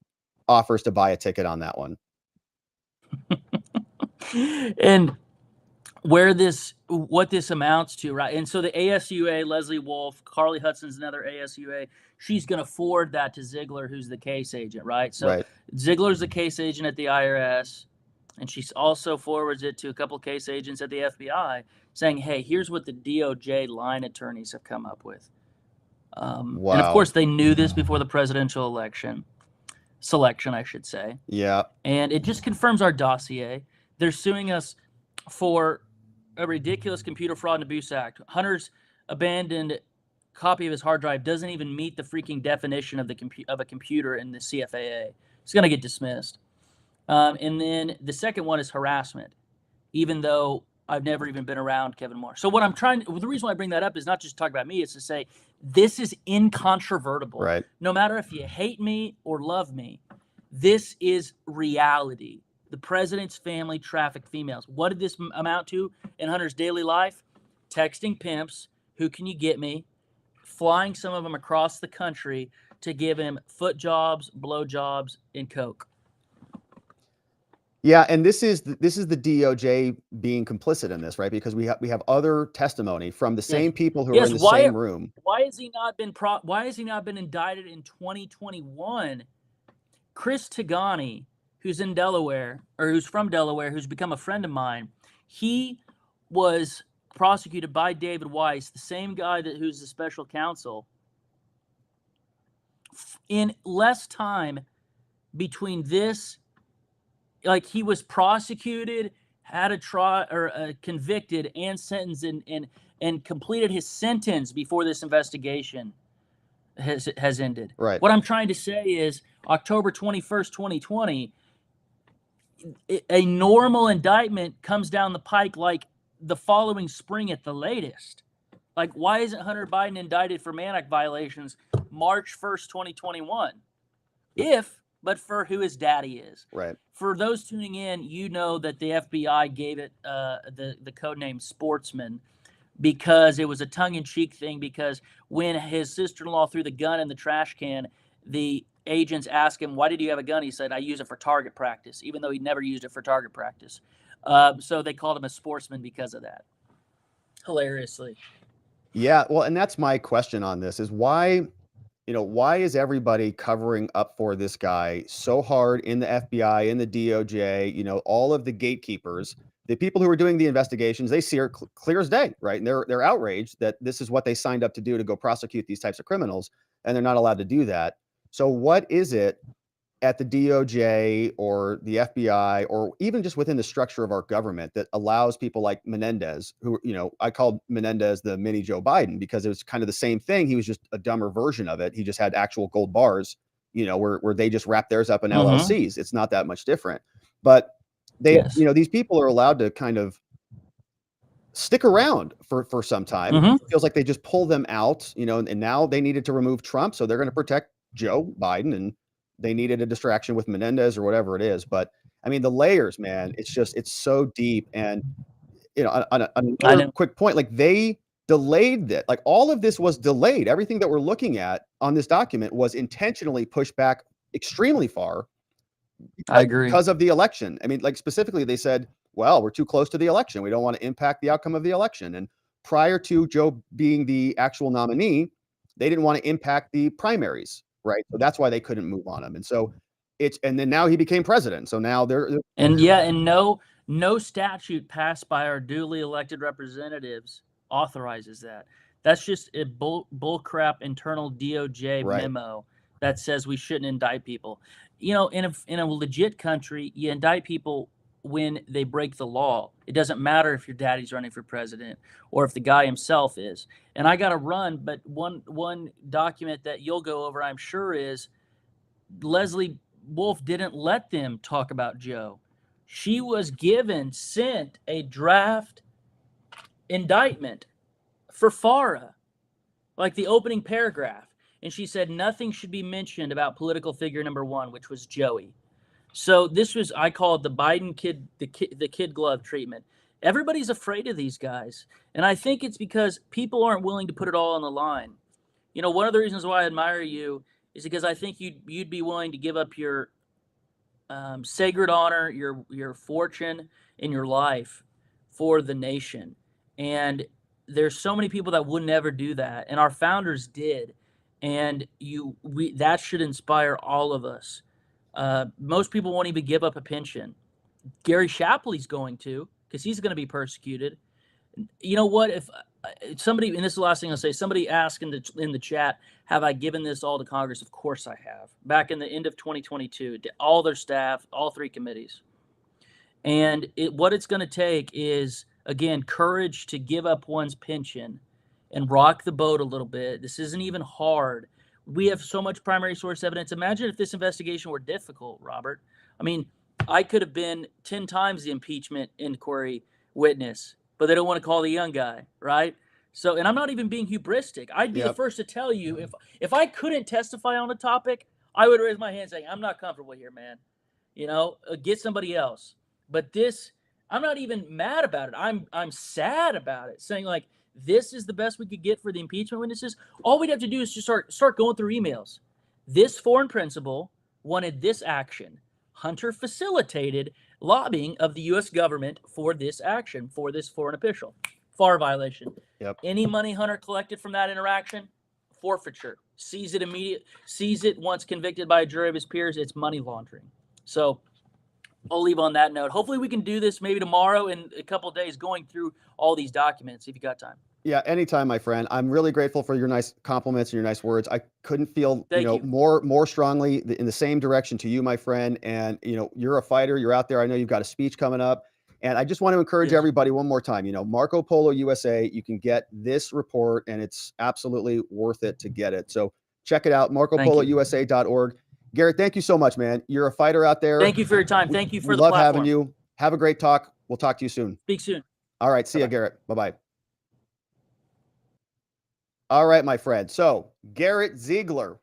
offers to buy a ticket on that one. And what this amounts to, right? And so the ASUA, Lesley Wolf, Carly Hudson's another ASUA. She's going to forward that to Ziegler, who's the case agent, right? So Right. Ziegler's the case agent at the IRS, and she also forwards it to a couple of case agents at the FBI, saying, "Hey, here's what the DOJ line attorneys have come up with." And of course, they knew this before the presidential selection, I should say. Yeah. And it just confirms our dossier. They're suing us for a ridiculous computer fraud and abuse act. Hunter's abandoned copy of his hard drive doesn't even meet the freaking definition of a computer in the CFAA. It's going to get dismissed. And then the second one is harassment, even though I've never even been around Kevin Moore. So the reason why I bring that up is not just to talk about me, it's to say this is incontrovertible. Right. No matter if you hate me or love me, this is reality. The president's family trafficked females. What did this amount to in Hunter's daily life? Texting pimps, who can you get me? Flying some of them across the country to give him foot jobs, blow jobs, and coke. Yeah, and this is the DOJ being complicit in this, right? Because we have other testimony from the same people who are in the same room. Why has he not been indicted in 2021? Chris Tagani, who's in Delaware, or who's from Delaware, who's become a friend of mine, he was prosecuted by David Weiss, the same guy who's the special counsel. In less time between this, like he was prosecuted, had a trial, or convicted and sentenced, and completed his sentence before this investigation has ended. Right. What I'm trying to say is October 21st, 2020, a normal indictment comes down the pike like the following spring at the latest. Like, why isn't Hunter Biden indicted for Mann Act violations March 1st, 2021? But for who his daddy is. Right. For those tuning in, you know that the FBI gave it the code name Sportsman because it was a tongue-in-cheek thing, because when his sister-in-law threw the gun in the trash can, the agents asked him, "Why did you have a gun?" He said, "I use it for target practice," even though he never used it for target practice. So they called him a sportsman because of that. Hilariously. Yeah, well, and that's my question on this is why is everybody covering up for this guy so hard in the FBI, in the DOJ, all of the gatekeepers, the people who are doing the investigations, they see it clear as day, right? And they're outraged that this is what they signed up to do, to go prosecute these types of criminals, and they're not allowed to do that. So what is it at the DOJ or the FBI, or even just within the structure of our government, that allows people like Menendez, who, I called Menendez the mini Joe Biden because it was kind of the same thing. He was just a dumber version of it. He just had actual gold bars, where they just wrap theirs up in LLCs. It's not that much different. But they, these people are allowed to kind of stick around for some time. It feels like they just pull them out, and now they needed to remove Trump, so they're going to protect Joe Biden, and they needed a distraction with Menendez or whatever it is. But I mean, the layers, man, it's so deep. And, on another quick point, like they delayed that, like all of this was delayed. Everything that we're looking at on this document was intentionally pushed back extremely far. I agree. Because of the election. I mean, like specifically, they said, well, we're too close to the election. We don't want to impact the outcome of the election. And prior to Joe being the actual nominee, they didn't want to impact the primaries. Right. So that's why they couldn't move on him. And so and then now he became president. So now and no statute passed by our duly elected representatives authorizes that. That's just a bullcrap internal DOJ memo that says we shouldn't indict people. In a legit country, you indict people when they break the law. It doesn't matter if your daddy's running for president or if the guy himself is. And I got to run, but one document that you'll go over, I'm sure, is Lesley Wolf didn't let them talk about Joe. She was sent a draft indictment for FARA like the opening paragraph. And she said nothing should be mentioned about political figure number one, which was Joey. So this was, I call it the Biden kid, the kid glove treatment. Everybody's afraid of these guys. And I think it's because people aren't willing to put it all on the line. You know, one of the reasons why I admire you is because I think you'd be willing to give up your sacred honor, your fortune, and your life for the nation. And there's so many people that would never do that, and our founders did. And that should inspire all of us. Most people won't even give up a pension. Gary Shapley's going to, because he's going to be persecuted. You know what? If somebody, and this is the last thing I'll say, somebody asked in the chat, have I given this all to Congress? Of course I have. Back in the end of 2022, to all their staff, all three committees. And what it's going to take is, again, courage to give up one's pension and rock the boat a little bit. This isn't even hard. We have so much primary source evidence. Imagine if this investigation were difficult, Robert. I mean, I could have been 10 times the impeachment inquiry witness, but they don't want to call the young guy, right? So, and I'm not even being hubristic. I'd be the first to tell you, if I couldn't testify on a topic, I would raise my hand saying, I'm not comfortable here, man. You know, get somebody else. But this, I'm not even mad about it. I'm sad about it, saying like, this is the best we could get for the impeachment witnesses. All we'd have to do is just start going through emails. This foreign principal wanted this action. Hunter facilitated lobbying of the U.S. government for this action, for this foreign official. FAR violation. Yep. Any money Hunter collected from that interaction, forfeiture. Seize it once convicted by a jury of his peers, it's money laundering. So I'll leave on that note. Hopefully we can do this maybe tomorrow in a couple of days, going through all these documents if you got time. Yeah, anytime, my friend. I'm really grateful for your nice compliments and your nice words. I couldn't feel Thank you. more strongly in the same direction to you, my friend. And you're a fighter. You're out there. I know you've got a speech coming up. And I just want to encourage everybody one more time. Marco Polo USA. You can get this report, and it's absolutely worth it to get it. So check it out, MarcoPoloUSA.org. Garrett, thank you so much, man. You're a fighter out there. Thank you for your time. Thank you for the love platform. having you. Have a great talk. We'll talk to you soon. Speak soon. All right. See you, Garrett. Bye-bye. All right, my friend. So Garrett Ziegler,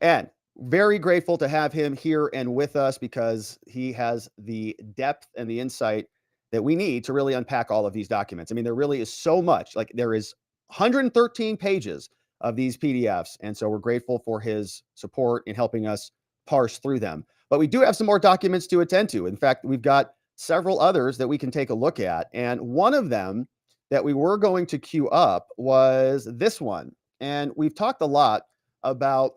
and very grateful to have him here and with us, because he has the depth and the insight that we need to really unpack all of these documents. I mean, there really is so much. Like, there is 113 pages of these PDFs. And so we're grateful for his support in helping us parse through them. But we do have some more documents to attend to. In fact, we've got several others that we can take a look at. And one of them that we were going to queue up was this one. And we've talked a lot about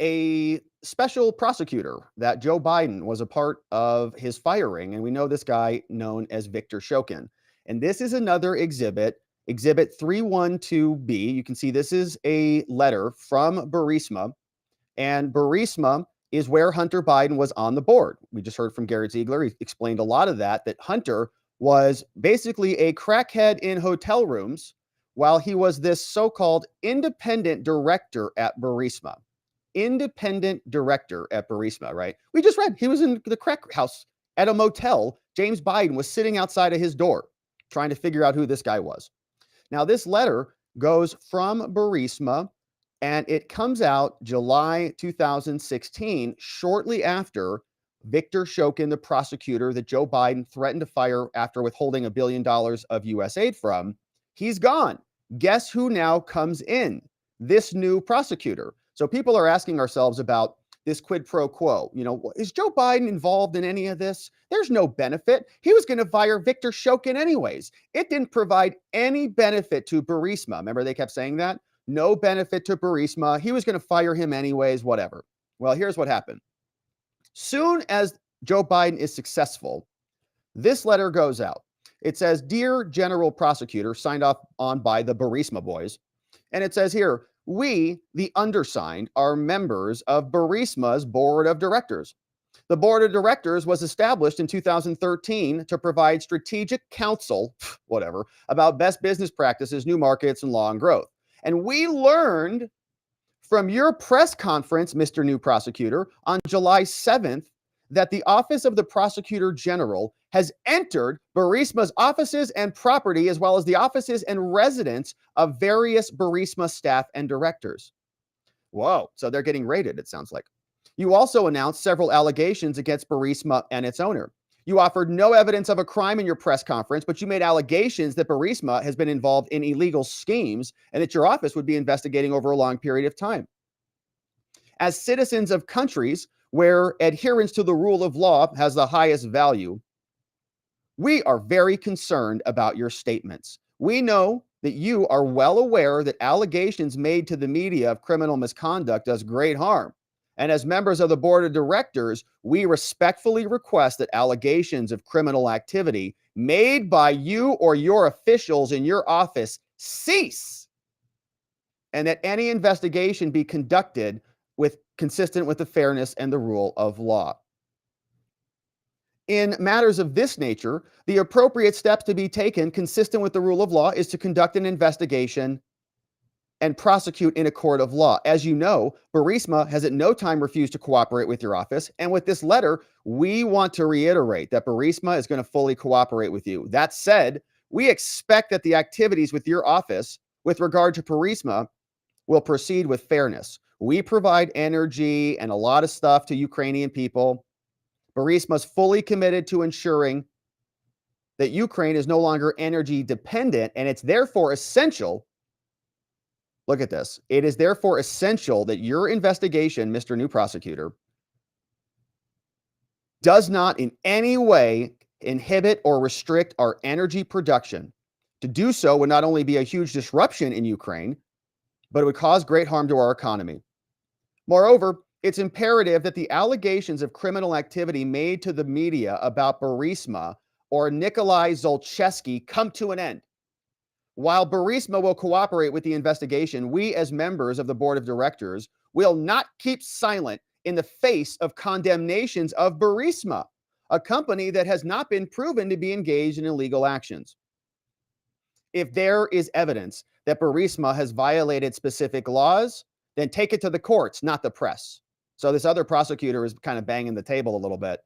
a special prosecutor that Joe Biden was a part of his firing. And we know this guy known as Victor Shokin. And this is another exhibit, Exhibit 312B. You can see this is a letter from Burisma. And Burisma is where Hunter Biden was on the board. We just heard from Garrett Ziegler. He explained a lot of that Hunter was basically a crackhead in hotel rooms while he was this so-called independent director at Burisma. Independent director at Burisma, right? We just read he was in the crack house at a motel. James Biden was sitting outside of his door trying to figure out who this guy was. Now, this letter goes from Burisma, and it comes out July 2016, shortly after Victor Shokin, the prosecutor that Joe Biden threatened to fire after withholding $1 billion of U.S. aid from, he's gone. Guess who now comes in? This new prosecutor. So people are asking ourselves about this quid pro quo. Is Joe Biden involved in any of this? There's no benefit. He was going to fire Victor Shokin anyways. It didn't provide any benefit to Burisma. Remember, they kept saying that? No benefit to Burisma. He was going to fire him anyways, whatever. Well, here's what happened. Soon as Joe Biden is successful, this letter goes out. It says, "Dear General Prosecutor," signed off on by the Burisma boys. And it says here, "We, the undersigned, are members of Burisma's board of directors. The board of directors was established in 2013 to provide strategic counsel, whatever, about best business practices, new markets, and law and growth. And we learned from your press conference, Mr. New Prosecutor, on July 7th, that the Office of the Prosecutor General has entered Burisma's offices and property, as well as the offices and residence of various Burisma staff and directors. Whoa, so they're getting raided, it sounds like. You also announced several allegations against Burisma and its owner. You offered no evidence of a crime in your press conference, but you made allegations that Burisma has been involved in illegal schemes and that your office would be investigating over a long period of time. As citizens of countries where adherence to the rule of law has the highest value, we are very concerned about your statements. We know that you are well aware that allegations made to the media of criminal misconduct does great harm. And as members of the board of directors, we respectfully request that allegations of criminal activity made by you or your officials in your office cease, and that any investigation be conducted consistent with the fairness and the rule of law. In matters of this nature, the appropriate steps to be taken consistent with the rule of law is to conduct an investigation and prosecute in a court of law. As you know, Burisma has at no time refused to cooperate with your office. And with this letter, we want to reiterate that Burisma is going to fully cooperate with you. That said, we expect that the activities with your office with regard to Burisma will proceed with fairness. We provide energy and a lot of stuff to Ukrainian people. Burisma is fully committed to ensuring that Ukraine is no longer energy dependent, and it's therefore essential. Look at this. It is therefore essential that your investigation, Mr. New Prosecutor, does not in any way inhibit or restrict our energy production. To do so would not only be a huge disruption in Ukraine, but it would cause great harm to our economy. Moreover, it's imperative that the allegations of criminal activity made to the media about Burisma or Nikolai Zolchevsky come to an end. While Burisma will cooperate with the investigation, we as members of the board of directors will not keep silent in the face of condemnations of Burisma, a company that has not been proven to be engaged in illegal actions. If there is evidence that Burisma has violated specific laws, then take it to the courts, not the press. So this other prosecutor is kind of banging the table a little bit.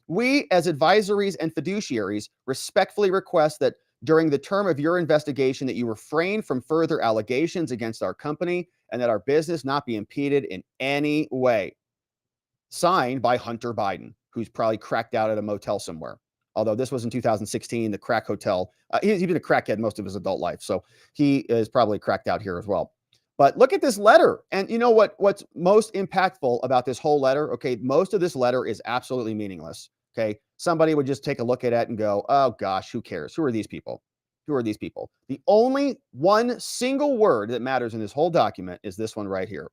We, as advisories and fiduciaries, respectfully request that during the term of your investigation that you refrain from further allegations against our company and that our business not be impeded in any way. Signed by Hunter Biden, who's probably cracked out at a motel somewhere. Although this was in 2016, the crack hotel. He's been a crackhead most of his adult life, so he is probably cracked out here as well. But look at this letter. And you know what's most impactful about this whole letter? Okay, most of this letter is absolutely meaningless. Okay, somebody would just take a look at it and go, oh gosh, who cares? Who are these people? Who are these people? The only one single word that matters in this whole document is this one right here,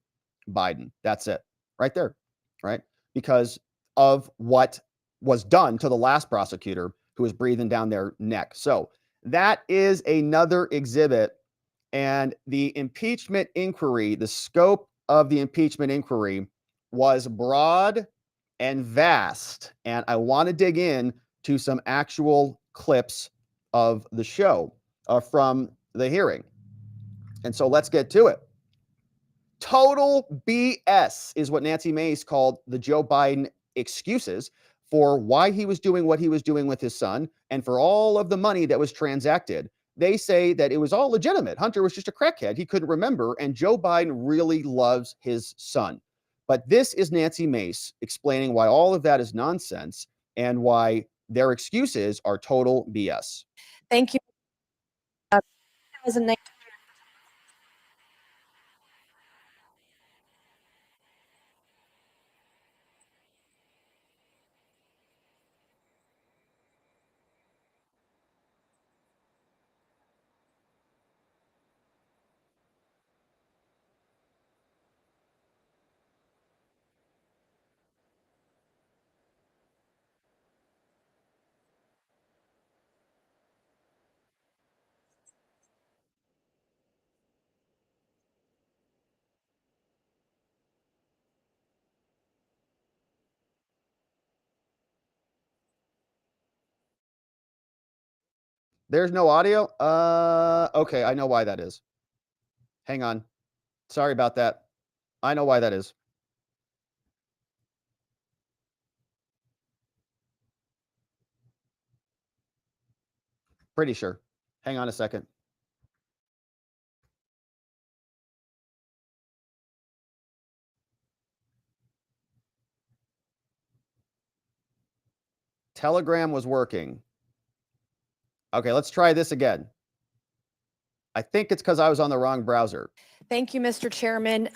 Biden. That's it, right there, right? Because of what was done to the last prosecutor who was breathing down their neck. So that is another exhibit. And the impeachment inquiry, the scope of the impeachment inquiry was broad and vast. And I want to dig in to some actual clips of the show from the hearing. And so let's get to it. Total BS is what Nancy Mace called the Joe Biden excuses for why he was doing what he was doing with his son and for all of the money that was transacted. They say that it was all legitimate. Hunter was just a crackhead. He couldn't remember, and Joe Biden really loves his son. But this is Nancy Mace explaining why all of that is nonsense and why their excuses are total BS. Thank you. 2019. There's no audio? Okay, I know why that is. Hang on. Sorry about that. I know why that is. Pretty sure. Hang on a second. Telegram was working. Okay, let's try this again. I think it's because I was on the wrong browser. Thank you, Mr. Chairman.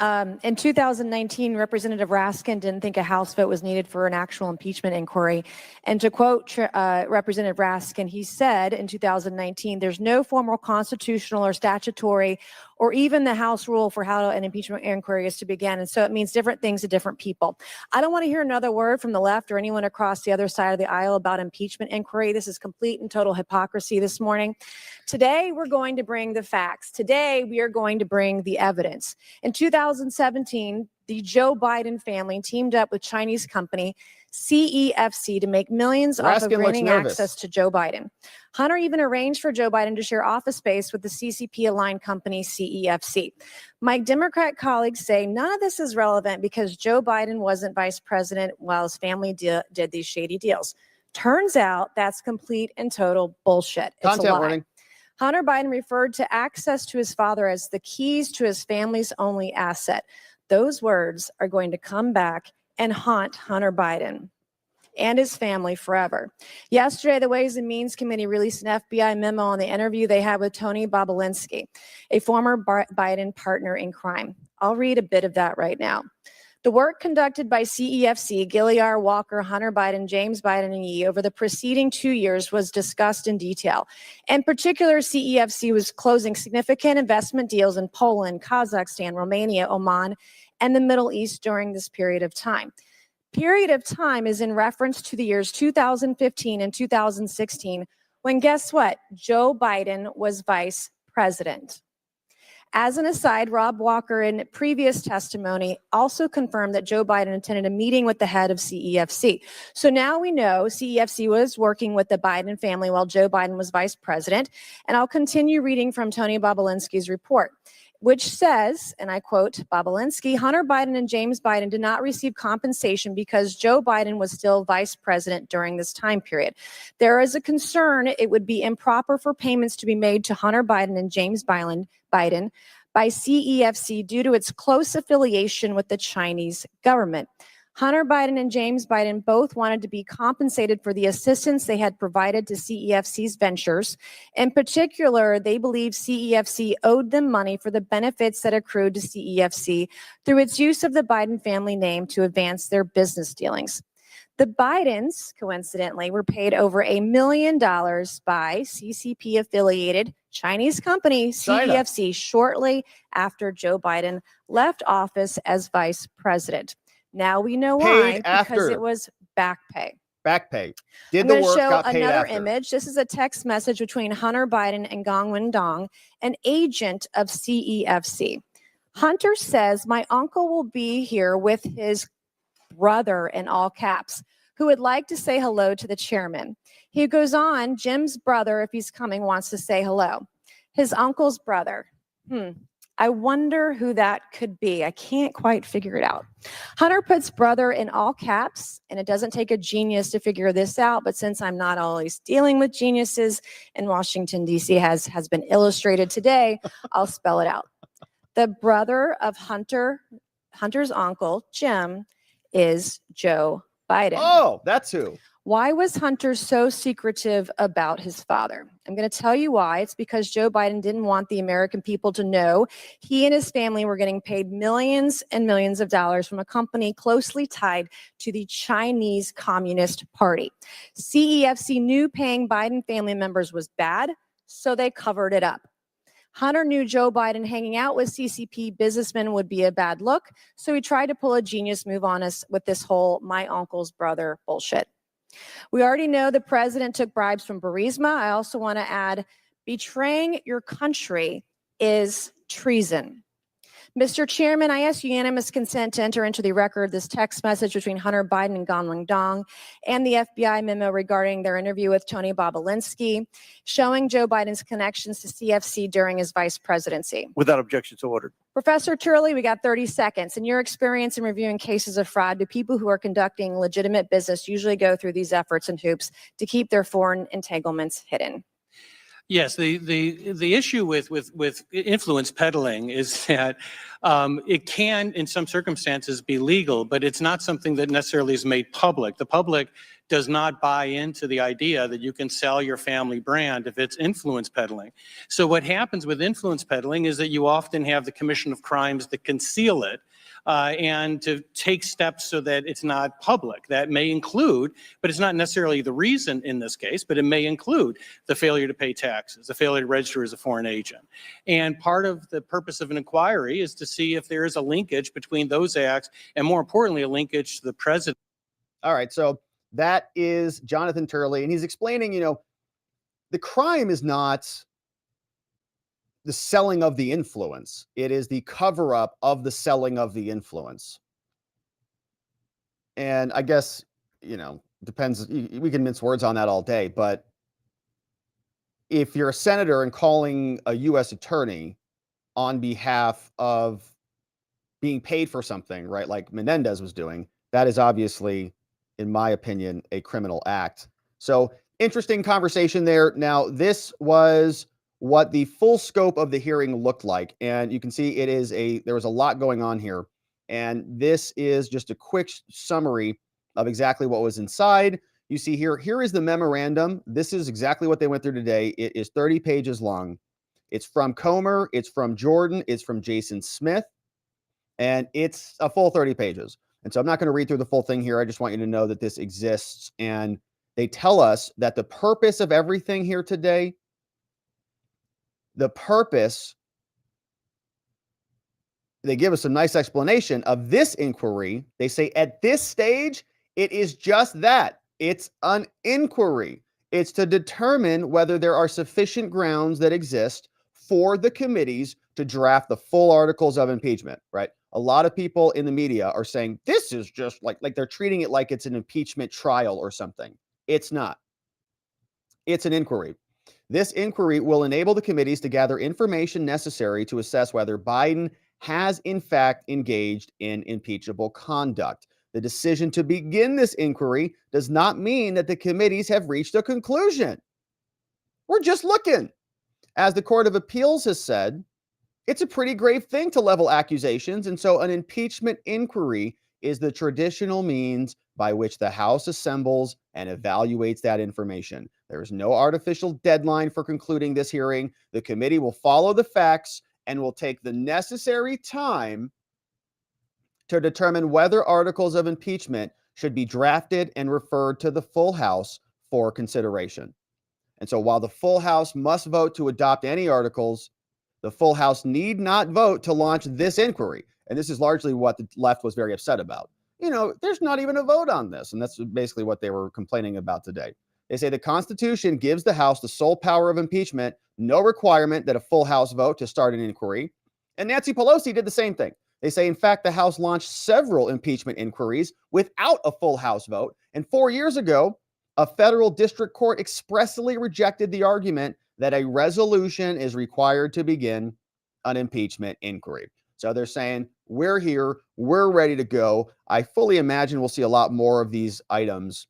In 2019, Representative Raskin didn't think a House vote was needed for an actual impeachment inquiry. And to quote Representative Raskin, he said in 2019, there's no formal constitutional or statutory or even the House rule for how an impeachment inquiry is to begin. And so it means different things to different people. I don't want to hear another word from the left or anyone across the other side of the aisle about impeachment inquiry. This is complete and total hypocrisy this morning. Today, we're going to bring the facts. Today, we are going to bring the evidence. In 2017, the Joe Biden family teamed up with Chinese company CEFC to make millions off of granting access to Joe Biden. Hunter even arranged for Joe Biden to share office space with the CCP-aligned company CEFC. My Democrat colleagues say none of this is relevant because Joe Biden wasn't vice president while his family did these shady deals. Turns out that's complete and total bullshit. It's Content a lie. warning. Hunter Biden referred to access to his father as the keys to his family's only asset. Those words are going to come back and haunt Hunter Biden and his family forever. Yesterday, the Ways and Means Committee released an FBI memo on the interview they had with Tony Bobulinski, a former Biden partner in crime. I'll read a bit of that right now. The work conducted by CEFC, Gilliar, Walker, Hunter Biden, James Biden, and Yee over the preceding 2 years was discussed in detail. In particular, CEFC was closing significant investment deals in Poland, Kazakhstan, Romania, Oman, and the Middle East during this period of time. Period of time is in reference to the years 2015 and 2016, when guess what? Joe Biden was vice president. As an aside, Rob Walker, in previous testimony, also confirmed that Joe Biden attended a meeting with the head of CEFC. So now we know CEFC was working with the Biden family while Joe Biden was vice president. And I'll continue reading from Tony Bobulinski's report, which says, and I quote Bobulinski, Hunter Biden and James Biden did not receive compensation because Joe Biden was still vice president during this time period. There is a concern it would be improper for payments to be made to Hunter Biden and James Biden by CEFC due to its close affiliation with the Chinese government. Hunter Biden and James Biden both wanted to be compensated for the assistance they had provided to CEFC's ventures. In particular, they believe CEFC owed them money for the benefits that accrued to CEFC through its use of the Biden family name to advance their business dealings. The Bidens, coincidentally, were paid over $1 million by CCP-affiliated Chinese company CEFC shortly after Joe Biden left office as vice president. Now we know why, because it was back pay. Back pay. I'm going to show another image. This is a text message between Hunter Biden and Gong Wendong, an agent of CEFC. Hunter says, my uncle will be here with his brother, in all caps, who would like to say hello to the chairman. He goes on, Jim's brother, if he's coming, wants to say hello. His uncle's brother. I wonder who that could be. I can't quite figure it out. Hunter puts brother in all caps, and it doesn't take a genius to figure this out, but since I'm not always dealing with geniuses, and Washington, D.C. has been illustrated today, I'll spell it out. The brother of Hunter's uncle, Jim, is Joe Biden. Oh, that's who. Why was Hunter so secretive about his father? I'm going to tell you why. It's because Joe Biden didn't want the American people to know he and his family were getting paid millions and millions of dollars from a company closely tied to the Chinese Communist Party. CEFC knew paying Biden family members was bad, so they covered it up. Hunter knew Joe Biden hanging out with CCP businessmen would be a bad look, so he tried to pull a genius move on us with this whole my uncle's brother bullshit. We already know the president took bribes from Burisma. I also want to add, betraying your country is treason. Mr. Chairman, I ask unanimous consent to enter into the record this text message between Hunter Biden and Gong Wendong and the FBI memo regarding their interview with Tony Bobulinski, showing Joe Biden's connections to CFC during his vice presidency. Without objection, so ordered. Professor Turley, we got 30 seconds. In your experience in reviewing cases of fraud, do people who are conducting legitimate business usually go through these efforts and hoops to keep their foreign entanglements hidden? Yes, the issue with influence peddling is that it can, in some circumstances, be legal, but it's not something that necessarily is made public. The public does not buy into the idea that you can sell your family brand if it's influence peddling. So what happens with influence peddling is that you often have the commission of crimes that conceal it and to take steps so that it's not public. That may include, but it's not necessarily the reason in this case, but it may include the failure to pay taxes, the failure to register as a foreign agent. And part of the purpose of an inquiry is to see if there is a linkage between those acts and, more importantly, a linkage to the president. All right, so that is Jonathan Turley, and he's explaining, the crime is not the selling of the influence. It is the cover-up of the selling of the influence. And I guess, depends. We can mince words on that all day, but if you're a senator and calling a U.S. attorney on behalf of being paid for something, right, like Menendez was doing, that is obviously, in my opinion, a criminal act. So interesting conversation there. Now, this was what the full scope of the hearing looked like. And you can see there was a lot going on here. And this is just a quick summary of exactly what was inside. You see here is the memorandum. This is exactly what they went through today. It is 30 pages long. It's from Comer, it's from Jordan, it's from Jason Smith, and it's a full 30 pages. And so I'm not going to read through the full thing here. I just want you to know that this exists. And they tell us that the purpose of everything here today, they give us a nice explanation of this inquiry. They say at this stage, it is just that. It's an inquiry. It's to determine whether there are sufficient grounds that exist for the committees to draft the full articles of impeachment, right? A lot of people in the media are saying this is just like they're treating it like it's an impeachment trial or something. It's not. It's an inquiry. This inquiry will enable the committees to gather information necessary to assess whether Biden has in fact engaged in impeachable conduct. The decision to begin this inquiry does not mean that the committees have reached a conclusion. We're just looking. As the Court of Appeals has said, it's a pretty grave thing to level accusations, and so an impeachment inquiry is the traditional means by which the House assembles and evaluates that information. There is no artificial deadline for concluding this hearing. The committee will follow the facts and will take the necessary time to determine whether articles of impeachment should be drafted and referred to the full House for consideration. And so while the full House must vote to adopt any articles, the full House need not vote to launch this inquiry. And this is largely what the left was very upset about. There's not even a vote on this. And that's basically what they were complaining about today. They say the Constitution gives the House the sole power of impeachment, no requirement that a full House vote to start an inquiry. And Nancy Pelosi did the same thing. They say, in fact, the House launched several impeachment inquiries without a full House vote. And 4 years ago, a federal district court expressly rejected the argument that a resolution is required to begin an impeachment inquiry. So they're saying, we're here, we're ready to go. I fully imagine we'll see a lot more of these items,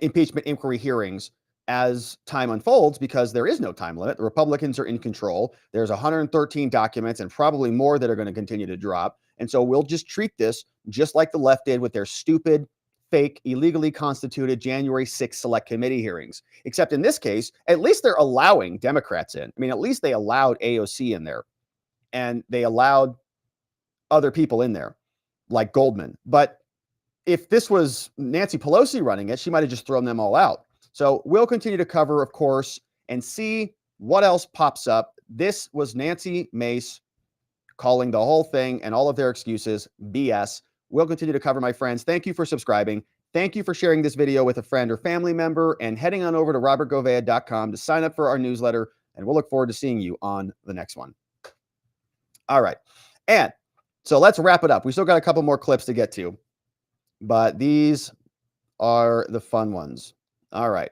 impeachment inquiry hearings, as time unfolds, because there is no time limit. The Republicans are in control. There's 113 documents and probably more that are going to continue to drop. And so we'll just treat this just like the left did with their stupid, fake, illegally constituted January 6th Select Committee hearings. Except in this case, at least they're allowing Democrats in. I mean, at least they allowed AOC in there. And they allowed other people in there, like Goldman. But if this was Nancy Pelosi running it, she might have just thrown them all out. So we'll continue to cover, of course, and see what else pops up. This was Nancy Mace calling the whole thing and all of their excuses BS. We'll continue to cover, my friends. Thank you for subscribing. Thank you for sharing this video with a friend or family member, and heading on over to robertgovea.com to sign up for our newsletter. And we'll look forward to seeing you on the next one. All right. And so let's wrap it up. We still got a couple more clips to get to, but these are the fun ones. All right.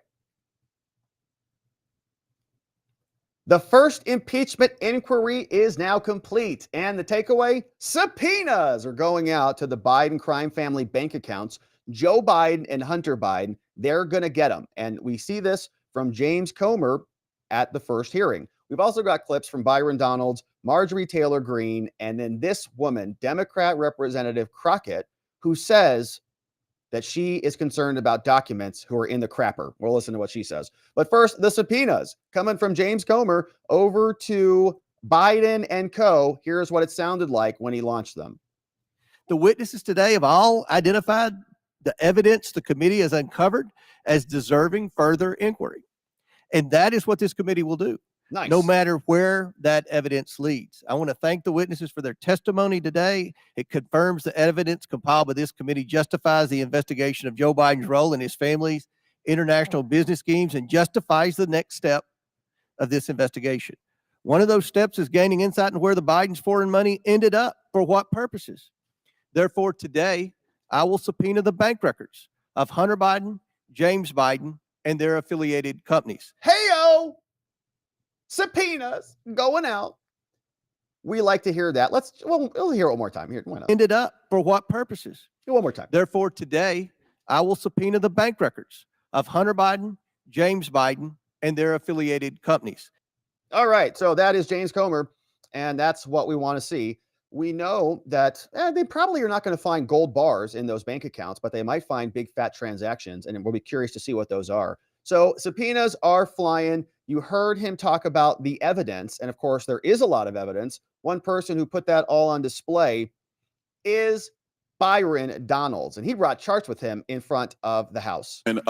The first impeachment inquiry is now complete. And the takeaway? Subpoenas are going out to the Biden crime family bank accounts. Joe Biden and Hunter Biden, they're going to get them. And we see this from James Comer at the first hearing. We've also got clips from Byron Donalds, Marjorie Taylor Greene, and then this woman, Democrat Representative Crockett, who says that she is concerned about documents who are in the crapper. We'll listen to what she says. But first, the subpoenas coming from James Comer over to Biden and co. Here's what it sounded like when he launched them. The witnesses today have all identified the evidence the committee has uncovered as deserving further inquiry. And that is what this committee will do, Nice. no matter where that evidence leads. I want to thank the witnesses for their testimony today. It confirms the evidence compiled by this committee justifies the investigation of Joe Biden's role in his family's international business schemes and justifies the next step of this investigation. One of those steps is gaining insight into where the Biden's foreign money ended up, for what purposes. Therefore, today, I will subpoena the bank records of Hunter Biden, James Biden, and their affiliated companies. Hey-o! Subpoenas going out. We like to hear that. We'll hear it one more time. Here, why not? Ended up, for what purposes. One more time. Therefore, today, I will subpoena the bank records of Hunter Biden, James Biden, and their affiliated companies. All right, so that is James Comer, and that's what we want to see. We know that they probably are not going to find gold bars in those bank accounts, but they might find big fat transactions, and we'll be curious to see what those are. So subpoenas are flying. You heard him talk about the evidence, and of course, there is a lot of evidence. One person who put that all on display is Byron Donalds, and he brought charts with him in front of the House. And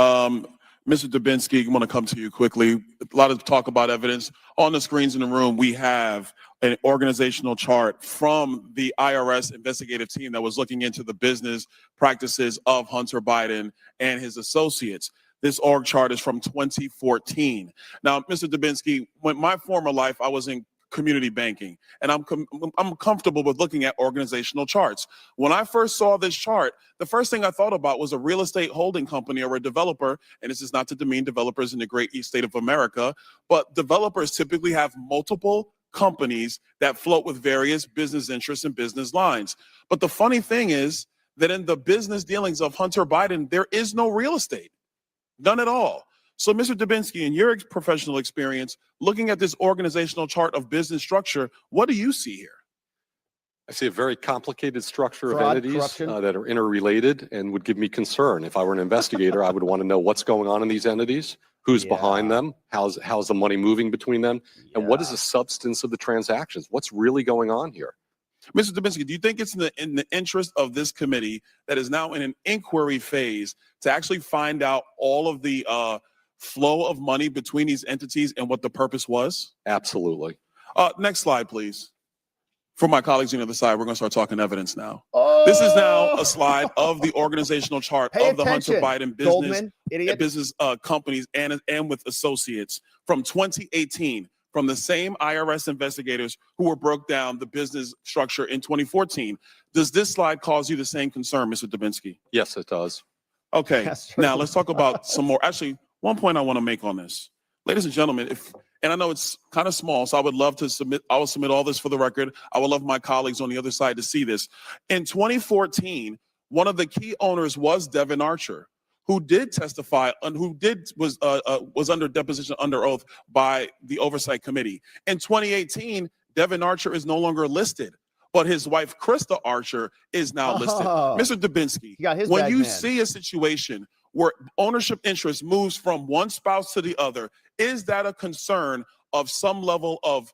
Mr. Dubinsky, I want to come to you quickly. A lot of talk about evidence. On the screens in the room, we have an organizational chart from the IRS investigative team that was looking into the business practices of Hunter Biden and his associates. This org chart is from 2014. Now, Mr. Dubinsky, when my former life, I was in community banking, and I'm comfortable with looking at organizational charts. When I first saw this chart, the first thing I thought about was a real estate holding company or a developer, and this is not to demean developers in the great East State of America, but developers typically have multiple companies that float with various business interests and business lines. But the funny thing is that in the business dealings of Hunter Biden, there is no real estate, none at all. So, Mr. Dubinsky, in your professional experience, looking at this organizational chart of business structure, what do you see here? I see a very complicated structure of Fraud, entities corruption. that are interrelated and would give me concern. If I were an investigator, I would want to know what's going on in these entities, who's behind them, how's the money moving between them, and what is the substance of the transactions? What's really going on here? Mr. Dubinsky, do you think it's in the interest of this committee that is now in an inquiry phase to actually find out all of the flow of money between these entities and what the purpose was? Absolutely. Next slide, please. For my colleagues on the other side, we're going to start talking evidence now. Oh! This is now a slide of the organizational chart Pay of the Hunter attention, Biden business, Goldman, idiot. business companies and with associates from 2018, from the same IRS investigators who broke down the business structure in 2014. Does this slide cause you the same concern, Mr. Dubinsky? Yes, it does. Okay, That's true. now let's talk about some more. Actually, one point I want to make on this. Ladies and gentlemen, and I know it's kind of small, so I would love to submit, I will submit all this for the record. I would love my colleagues on the other side to see this. In 2014, one of the key owners was Devin Archer, who did testify and was under deposition under oath by the Oversight Committee. In 2018, Devin Archer is no longer listed, but his wife, Krista Archer, is now listed. Mr. Dubinsky, when you see a situation where ownership interest moves from one spouse to the other, is that a concern of some level of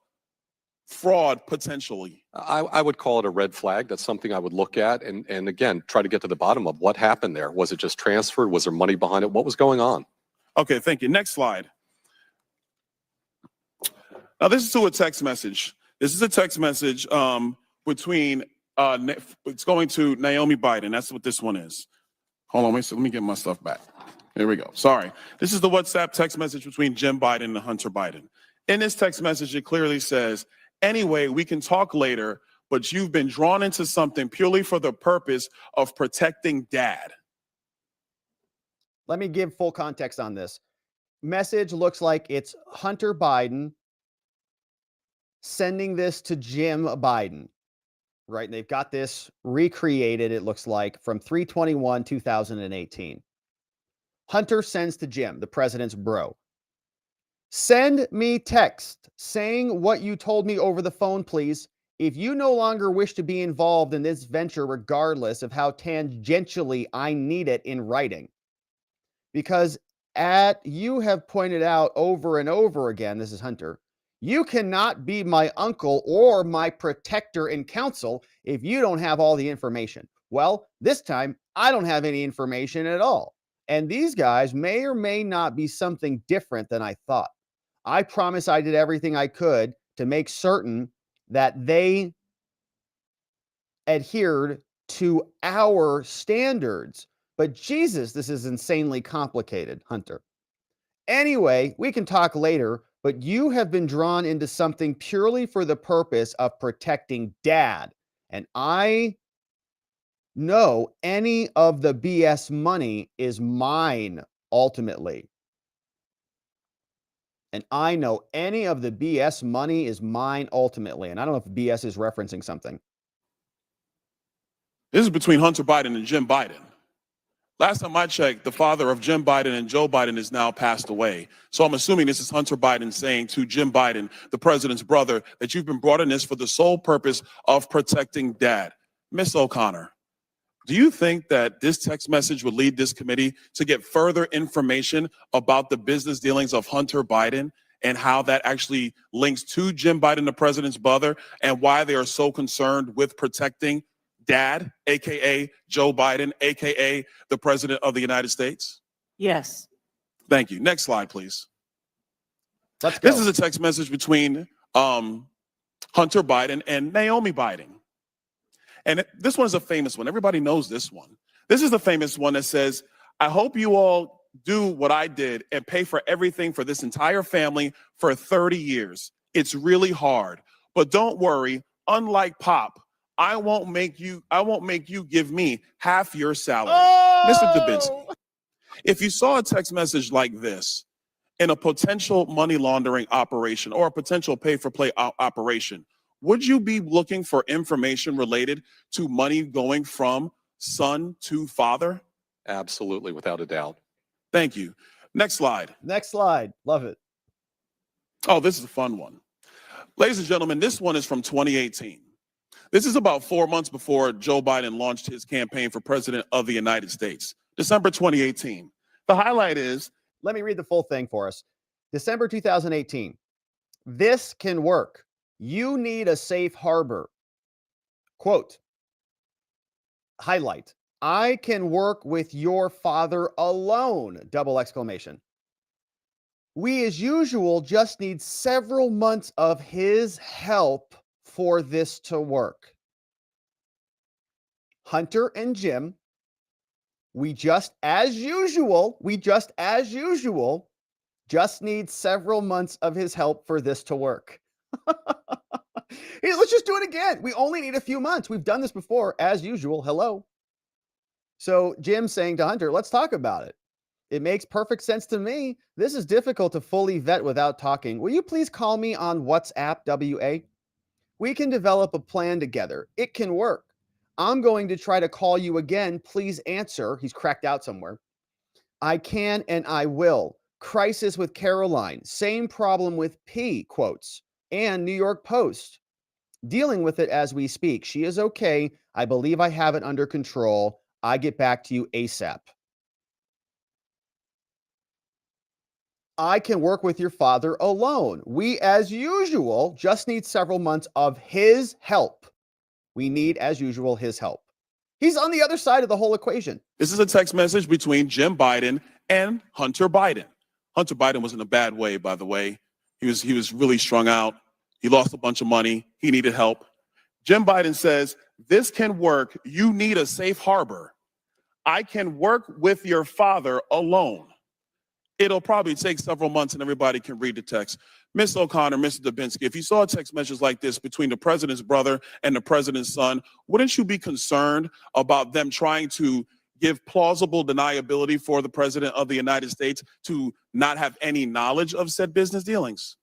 fraud potentially? I would call it a red flag. That's something I would look at and again, try to get to the bottom of what happened there. Was it just transferred? Was there money behind it? What was going on? Okay, thank you. Next slide. Now, this is to a text message. This is a text message between, it's going to Naomi Biden. That's what this one is. Hold on, wait, so let me get my stuff back. Here we go. Sorry. This is the WhatsApp text message between Jim Biden and Hunter Biden. In this text message, it clearly says, anyway, we can talk later, but you've been drawn into something purely for the purpose of protecting dad. Let me give full context on this. Message looks like it's Hunter Biden sending this to Jim Biden. Right? And they've got this recreated, it looks like, from 3/21/2018. Hunter sends to Jim, the president's bro. Send me text saying what you told me over the phone, please. If you no longer wish to be involved in this venture, regardless of how tangentially I need it in writing. Because you have pointed out over and over again, this is Hunter, you cannot be my uncle or my protector and counsel if you don't have all the information. Well, this time I don't have any information at all. And these guys may or may not be something different than I thought. I promise I did everything I could to make certain that they adhered to our standards. But Jesus, this is insanely complicated, Hunter. Anyway, we can talk later, but you have been drawn into something purely for the purpose of protecting Dad. And I know any of the BS money is mine ultimately. And I know any of the BS money is mine ultimately. And I don't know if BS is referencing something. This is between Hunter Biden and Jim Biden. Last time I checked, the father of Jim Biden and Joe Biden is now passed away. So I'm assuming this is Hunter Biden saying to Jim Biden, the president's brother, that you've been brought in this for the sole purpose of protecting Dad. Miss O'Connor, do you think that this text message would lead this committee to get further information about the business dealings of Hunter Biden and how that actually links to Jim Biden, the president's brother, and why they are so concerned with protecting Dad, AKA Joe Biden, AKA the president of the United States? Yes. Thank you. Next slide, please. Let's go. This is a text message between Hunter Biden and Naomi Biden. And this one is a famous one. Everybody knows this one. This is the famous one that says, I hope you all do what I did and pay for everything for this entire family for 30 years. It's really hard. But don't worry, unlike Pop, I won't make you give me half your salary. Mr. Dubinsky, if you saw a text message like this in a potential money laundering operation or a potential pay-for-play operation, would you be looking for information related to money going from son to father? Absolutely, without a doubt. Thank you. Next slide. Next slide. Love it. Oh, this is a fun one. Ladies and gentlemen, this one is from 2018. This is about 4 months before Joe Biden launched his campaign for president of the United States. December 2018. The highlight is, let me read the full thing for us. December 2018. This can work. You need a safe harbor. Quote, highlight, I can work with your father alone, double exclamation. We, as usual, just need several months of his help for this to work. Hunter and Jim, we just as usual, just need several months of his help for this to work. Hey, let's just do it again. We only need a few months. We've done this before, as usual. Hello. So Jim saying to Hunter, let's talk about it. It makes perfect sense to me. This is difficult to fully vet without talking. Will you please call me on WhatsApp, WA? We can develop a plan together. It can work. I'm going to try to call you again. Please answer. He's cracked out somewhere. I can and I will. Crisis with Caroline. Same problem with P, quotes. And New York Post. Dealing with it as we speak. She is okay. I believe I have it under control. I get back to you ASAP. I can work with your father alone. We, as usual, just need several months of his help. We need, as usual, his help. He's on the other side of the whole equation. This is a text message between Jim Biden and Hunter Biden. Hunter Biden was in a bad way, by the way. He was really strung out. He lost a bunch of money. He needed help. Jim Biden says, this can work. You need a safe harbor. I can work with your father alone. It'll probably take several months and everybody can read the text. Ms. O'Connor, Mr. Dubinsky, if you saw a text message like this between the president's brother and the president's son, wouldn't you be concerned about them trying to give plausible deniability for the president of the United States to not have any knowledge of said business dealings?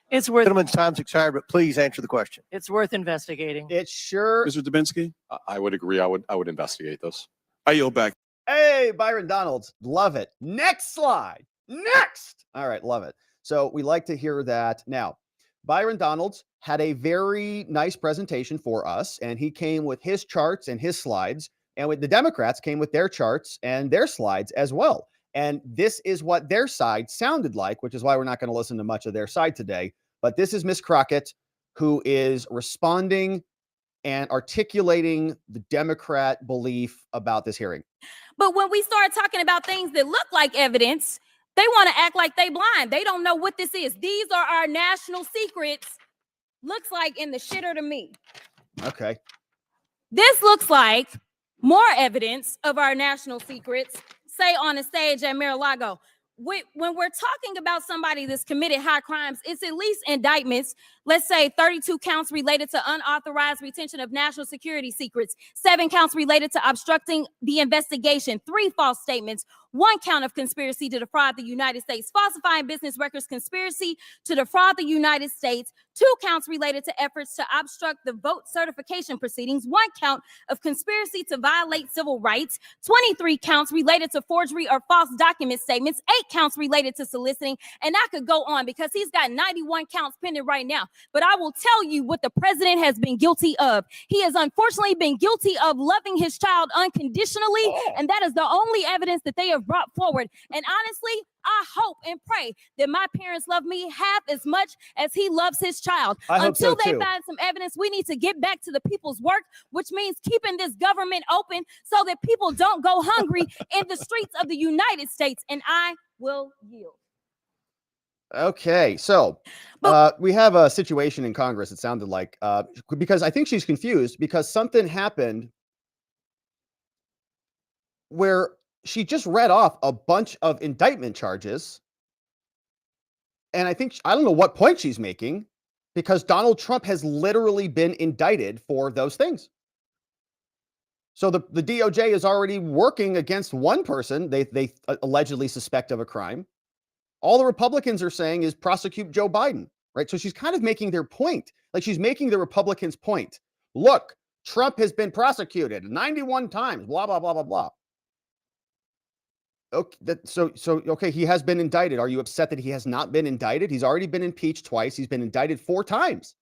It's worth Gentleman's time's expired, but please answer the question. it's worth investigating. It sure. Mr. Dubinsky, I would agree. I would investigate this. I yield back. Hey, Byron Donalds. Love it. Next slide. Next. All right. Love it. So we like to hear that. Now, Byron Donalds had a very nice presentation for us, and he came with his charts and his slides, and with the Democrats came with their charts and their slides as well. And this is what their side sounded like, which is why we're not going to listen to much of their side today. But this is Miss Crockett, who is responding and articulating the Democrat belief about this hearing. But when we start talking about things that look like evidence, they want to act like they blind. They don't know what this is. These are our national secrets. Looks like in the shitter to me. Okay. This looks like more evidence of our national secrets, say on a stage at Mar-a-Lago. When we're talking about somebody that's committed high crimes, it's at least indictments. Let's say 32 counts related to unauthorized retention of national security secrets, 7 counts related to obstructing the investigation, 3 false statements, 1 count of conspiracy to defraud the United States, falsifying business records, conspiracy to defraud the United States, 2 counts related to efforts to obstruct the vote certification proceedings, 1 count of conspiracy to violate civil rights, 23 counts related to forgery or false document statements, 8 counts related to soliciting, and I could go on because he's got 91 counts pending right now. But I will tell you what the president has been guilty of. He has unfortunately been guilty of loving his child unconditionally, and that is the only evidence that they have brought forward. And honestly, I hope and pray that my parents love me half as much as he loves his child. I hope Until so, they too. find some evidence, we need to get back to the people's work, which means keeping this government open so that people don't go hungry in the streets of the United States. And I will yield. Okay, so we have a situation in Congress, it sounded like, because I think she's confused because something happened where she just read off a bunch of indictment charges. And I don't know what point she's making because Donald Trump has literally been indicted for those things. So the DOJ is already working against one person they allegedly suspect of a crime. All the Republicans are saying is prosecute Joe Biden, right? So she's kind of making their point. Like she's making the Republicans' point. Look, Trump has been prosecuted 91 times, blah, blah, blah, blah, blah. Okay, okay, he has been indicted. Are you upset that he has not been indicted? He's already been impeached twice. He's been indicted 4 times.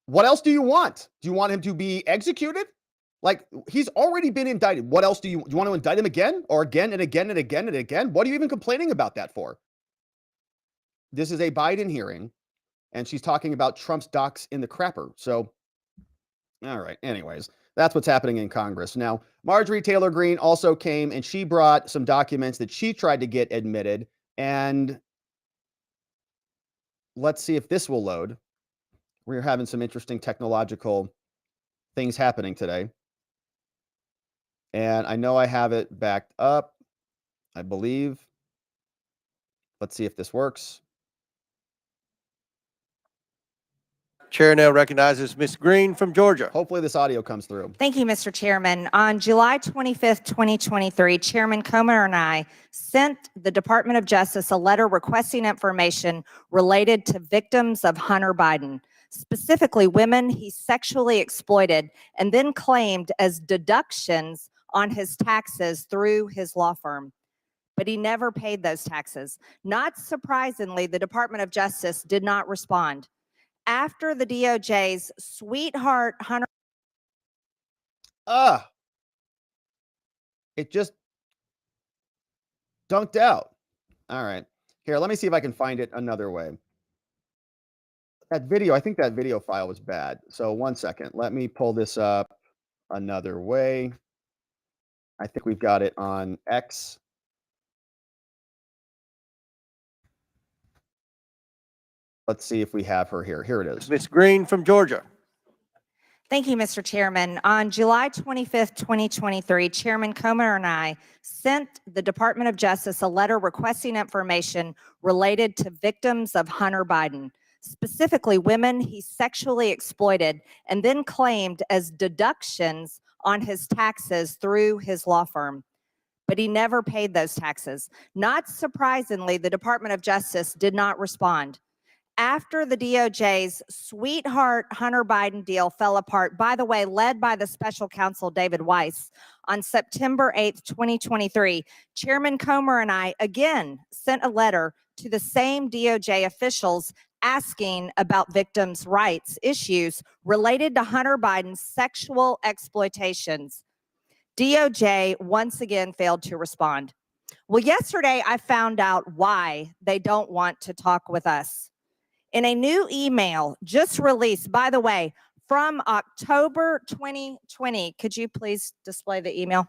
What else do you want? Do you want him to be executed? Like, he's already been indicted. What else do you want to indict him again or again and again and again and again? What are you even complaining about that for? This is a Biden hearing, and she's talking about Trump's docs in the crapper. So, all right. Anyways, that's what's happening in Congress. Now, Marjorie Taylor Greene also came, and she brought some documents that she tried to get admitted. And let's see if this will load. We're having some interesting technological things happening today. And I know I have it backed up, I believe. Let's see if this works. Chair now recognizes Ms. Green from Georgia. Hopefully this audio comes through. Thank you, Mr. Chairman. On July 25th, 2023, Chairman Comer and I sent the Department of Justice a letter requesting information related to victims of Hunter Biden, specifically women he sexually exploited and then claimed as deductions on his taxes through his law firm. But he never paid those taxes. Not surprisingly, the Department of Justice did not respond. After the DOJ's sweetheart Hunter. It just dunked out. All right. Here, let me see if I can find it another way. That video, I think that video file was bad. So 1 second. Let me pull this up another way. I think we've got it on X. Let's see if we have her here. Here it is. Ms. Green from Georgia. Thank you, Mr. Chairman. On July 25th, 2023, Chairman Comer and I sent the Department of Justice a letter requesting information related to victims of Hunter Biden, specifically women he sexually exploited and then claimed as deductions on his taxes through his law firm. But he never paid those taxes. Not surprisingly, the Department of Justice did not respond. after the DOJ's sweetheart Hunter Biden deal fell apart, by the way, led by the special counsel David Weiss, on September 8th, 2023, Chairman Comer and I again sent a letter to the same DOJ officials asking about victims' rights issues related to Hunter Biden's sexual exploitations. DOJ once again failed to respond. Well, yesterday I found out why they don't want to talk with us. In a new email just released, by the way, from October 2020, could you please display the email?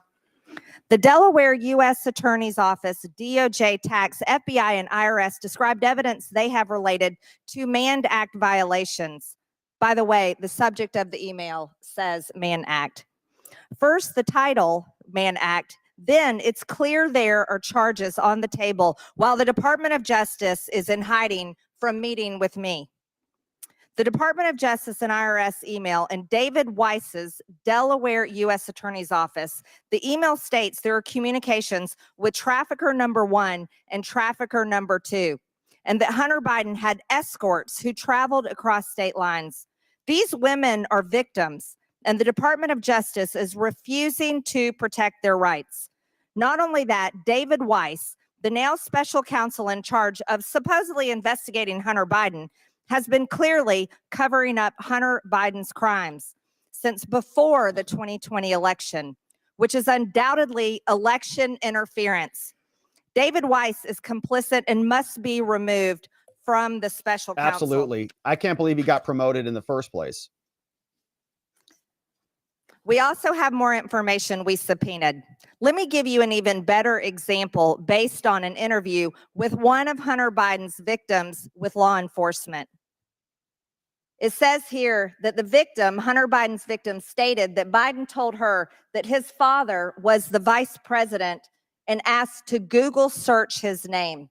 The Delaware U.S. Attorney's Office, DOJ, Tax, FBI, and IRS described evidence they have related to Mann Act violations. By the way, the subject of the email says Mann Act. First, the title, Mann Act. Then it's clear there are charges on the table while the Department of Justice is in hiding from meeting with me. The Department of Justice and IRS email and David Weiss's Delaware U.S. Attorney's Office, the email states there are communications with trafficker number 1 and trafficker number 2, and that Hunter Biden had escorts who traveled across state lines. These women are victims, and the Department of Justice is refusing to protect their rights. Not only that, David Weiss, the now special counsel in charge of supposedly investigating Hunter Biden, has been clearly covering up Hunter Biden's crimes since before the 2020 election, which is undoubtedly election interference. David Weiss is complicit and must be removed from the special counsel. Absolutely. I can't believe he got promoted in the first place. We also have more information we subpoenaed. Let me give you an even better example based on an interview with one of Hunter Biden's victims with law enforcement. It says here that the victim, Hunter Biden's victim, stated that Biden told her that his father was the vice president and asked to Google search his name.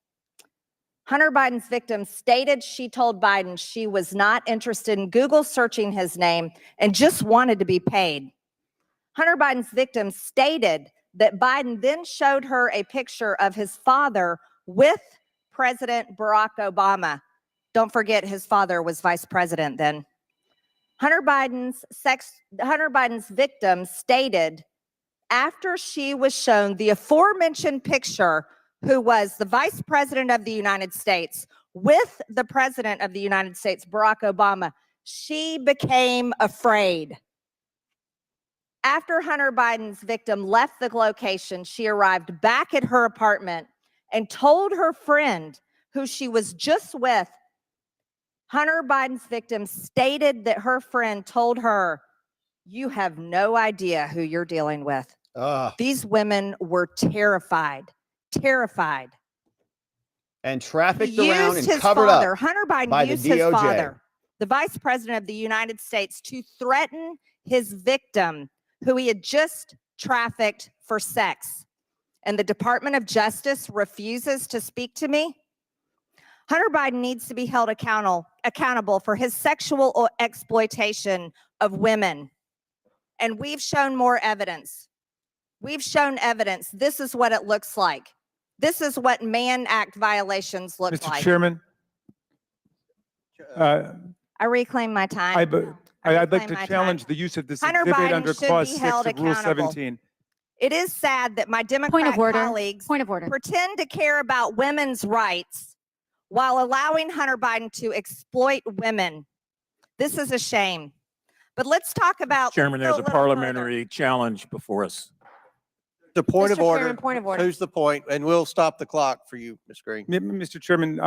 Hunter Biden's victim stated she told Biden she was not interested in Google searching his name and just wanted to be paid. Hunter Biden's victim stated that Biden then showed her a picture of his father with President Barack Obama. Don't forget his father was vice president then. Hunter Biden's victim stated after she was shown the aforementioned picture, who was the vice president of the United States with the president of the United States, Barack Obama, she became afraid. After Hunter Biden's victim left the location, she arrived back at her apartment and told her friend, who she was just with, Hunter Biden's victim stated that her friend told her, "You have no idea who you're dealing with." These women were terrified, terrified. And trafficked He around used and his covered father, up Hunter Biden by used the his DOJ. father, the vice president of the United States, to threaten his victim, who he had just trafficked for sex. And the Department of Justice refuses to speak to me. Hunter Biden needs to be held accountable for his sexual exploitation of women. And we've shown more evidence. We've shown evidence. This is what it looks like. This is what Mann Act violations look Mr. like. Chairman, I reclaim my time. I'd like reclaim to my challenge time. the use of this Hunter exhibit Biden under should Clause be 6 held of Rule accountable. 17. It is sad that my Point Democrat of order. colleagues Point of order. pretend to care about women's rights while allowing Hunter Biden to exploit women. This is a shame. But let's talk about. Chairman, there's a parliamentary challenge before us. The point of Mr. order. Chairman, point of order. Who's the point? And we'll stop the clock for you, Ms. Green. Mr. Chairman,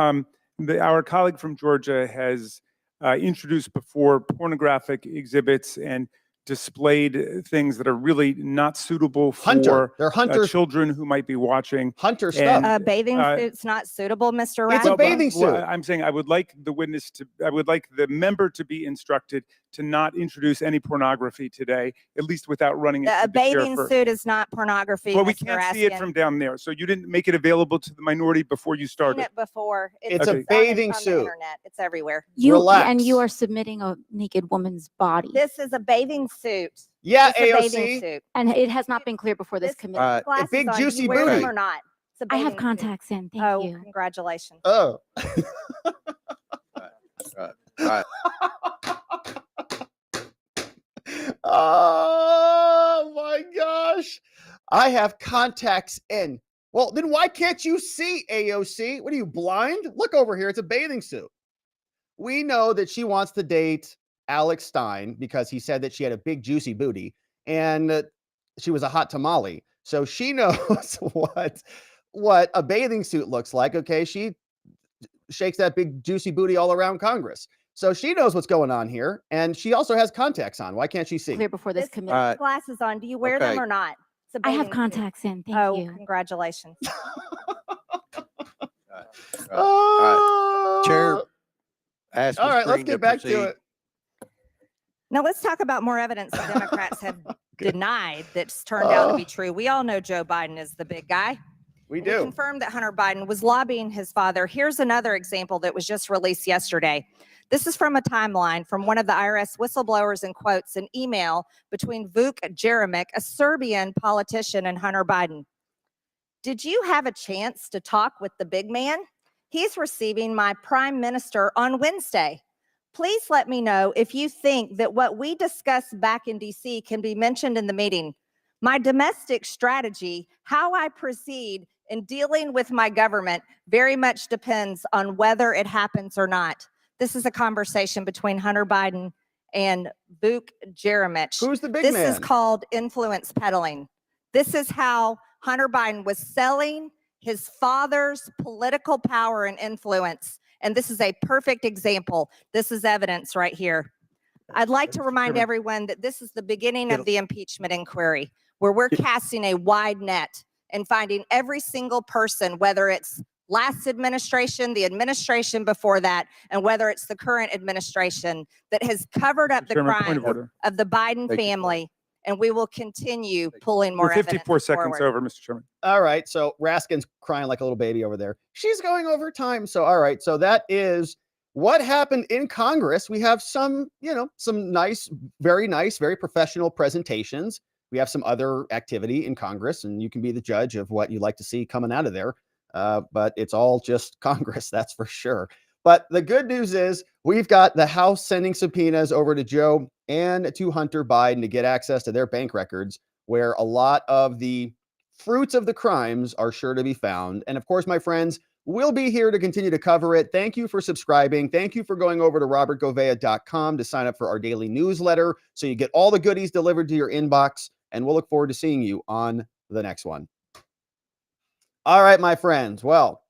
our colleague from Georgia has introduced before pornographic exhibits and displayed things that are really not suitable for They're hunters. children who might be watching. Hunter stuff. And, bathing suit's not suitable, Mr. It's a Ratcliffe. bathing suit. I'm saying I would like the member to be instructed to not introduce any pornography today, at least without running it. A through the chair bathing first. suit is not pornography. Well, we Mr. can't see it Raskin. from down there, so you didn't make it available to the minority before you Seen started. it before. It's a on bathing on the suit. internet. It's everywhere. And you are submitting a naked woman's body. This is a bathing suit. Yeah, It's a bathing AOC. suit. And it has not been clear before this committee. All right. Glasses big on. Do juicy you wear them booty. or not? It's a I have bathing suit. contacts in. Thank Oh, you. congratulations. Oh. Right. Right. Oh my gosh. I have contacts in. Well, then why can't you see AOC? What are you, blind? Look over here. It's a bathing suit. We know that she wants to date Alex Stein because he said that she had a big, juicy booty and she was a hot tamale. So she knows what a bathing suit looks like. Okay. She shakes that big, juicy booty all around Congress. So she knows what's going on here. And she also has contacts on. Why can't she see? Clear before this This committee. All right. glasses on. Do you wear Okay. them or not? It's a I have bathing suit. contacts in. Thank Oh, you. congratulations. Chair, ask All the right, let's screen get back to proceed. it. Now let's talk about more evidence the Democrats have denied that's turned out to be true. We all know Joe Biden is the big guy. We We do. confirmed that Hunter Biden was lobbying his father. Here's another example that was just released yesterday. This is from a timeline from one of the IRS whistleblowers and quotes an email between Vuk Jeremic, a Serbian politician, and Hunter Biden. Did you have a chance to talk with the big man? He's receiving my prime minister on Wednesday. Please let me know if you think that what we discussed back in DC can be mentioned in the meeting. My domestic strategy, how I proceed in dealing with my government, very much depends on whether it happens or not. This is a conversation between Hunter Biden and Vuk Jeremic. Who's the big This man? is called influence peddling. This is how Hunter Biden was selling his father's political power and influence. And this is a perfect example. This is evidence right here. I'd like to remind Chairman. everyone that this is the beginning of the impeachment inquiry, where we're casting a wide net and finding every single person, whether it's last administration, the administration before that, and whether it's the current administration that has covered up the Chairman, point crime of order. of the Biden Thank you. family. And we will continue pulling more You're 54 evidence seconds forward. over, Mr. Chairman. All right. So Raskin's crying like a little baby over there. She's going over time. So, all right. So that is what happened in Congress. We have some nice, very professional presentations. We have some other activity in Congress, and you can be the judge of what you like to see coming out of there. But it's all just Congress, that's for sure. But the good news is we've got the House sending subpoenas over to Joe and to Hunter Biden to get access to their bank records, where a lot of the fruits of the crimes are sure to be found. And of course, my friends, we'll be here to continue to cover it. Thank you for subscribing. Thank you for going over to robertgovea.com to sign up for our daily newsletter so you get all the goodies delivered to your inbox. And we'll look forward to seeing you on the next one. All right, my friends. Well,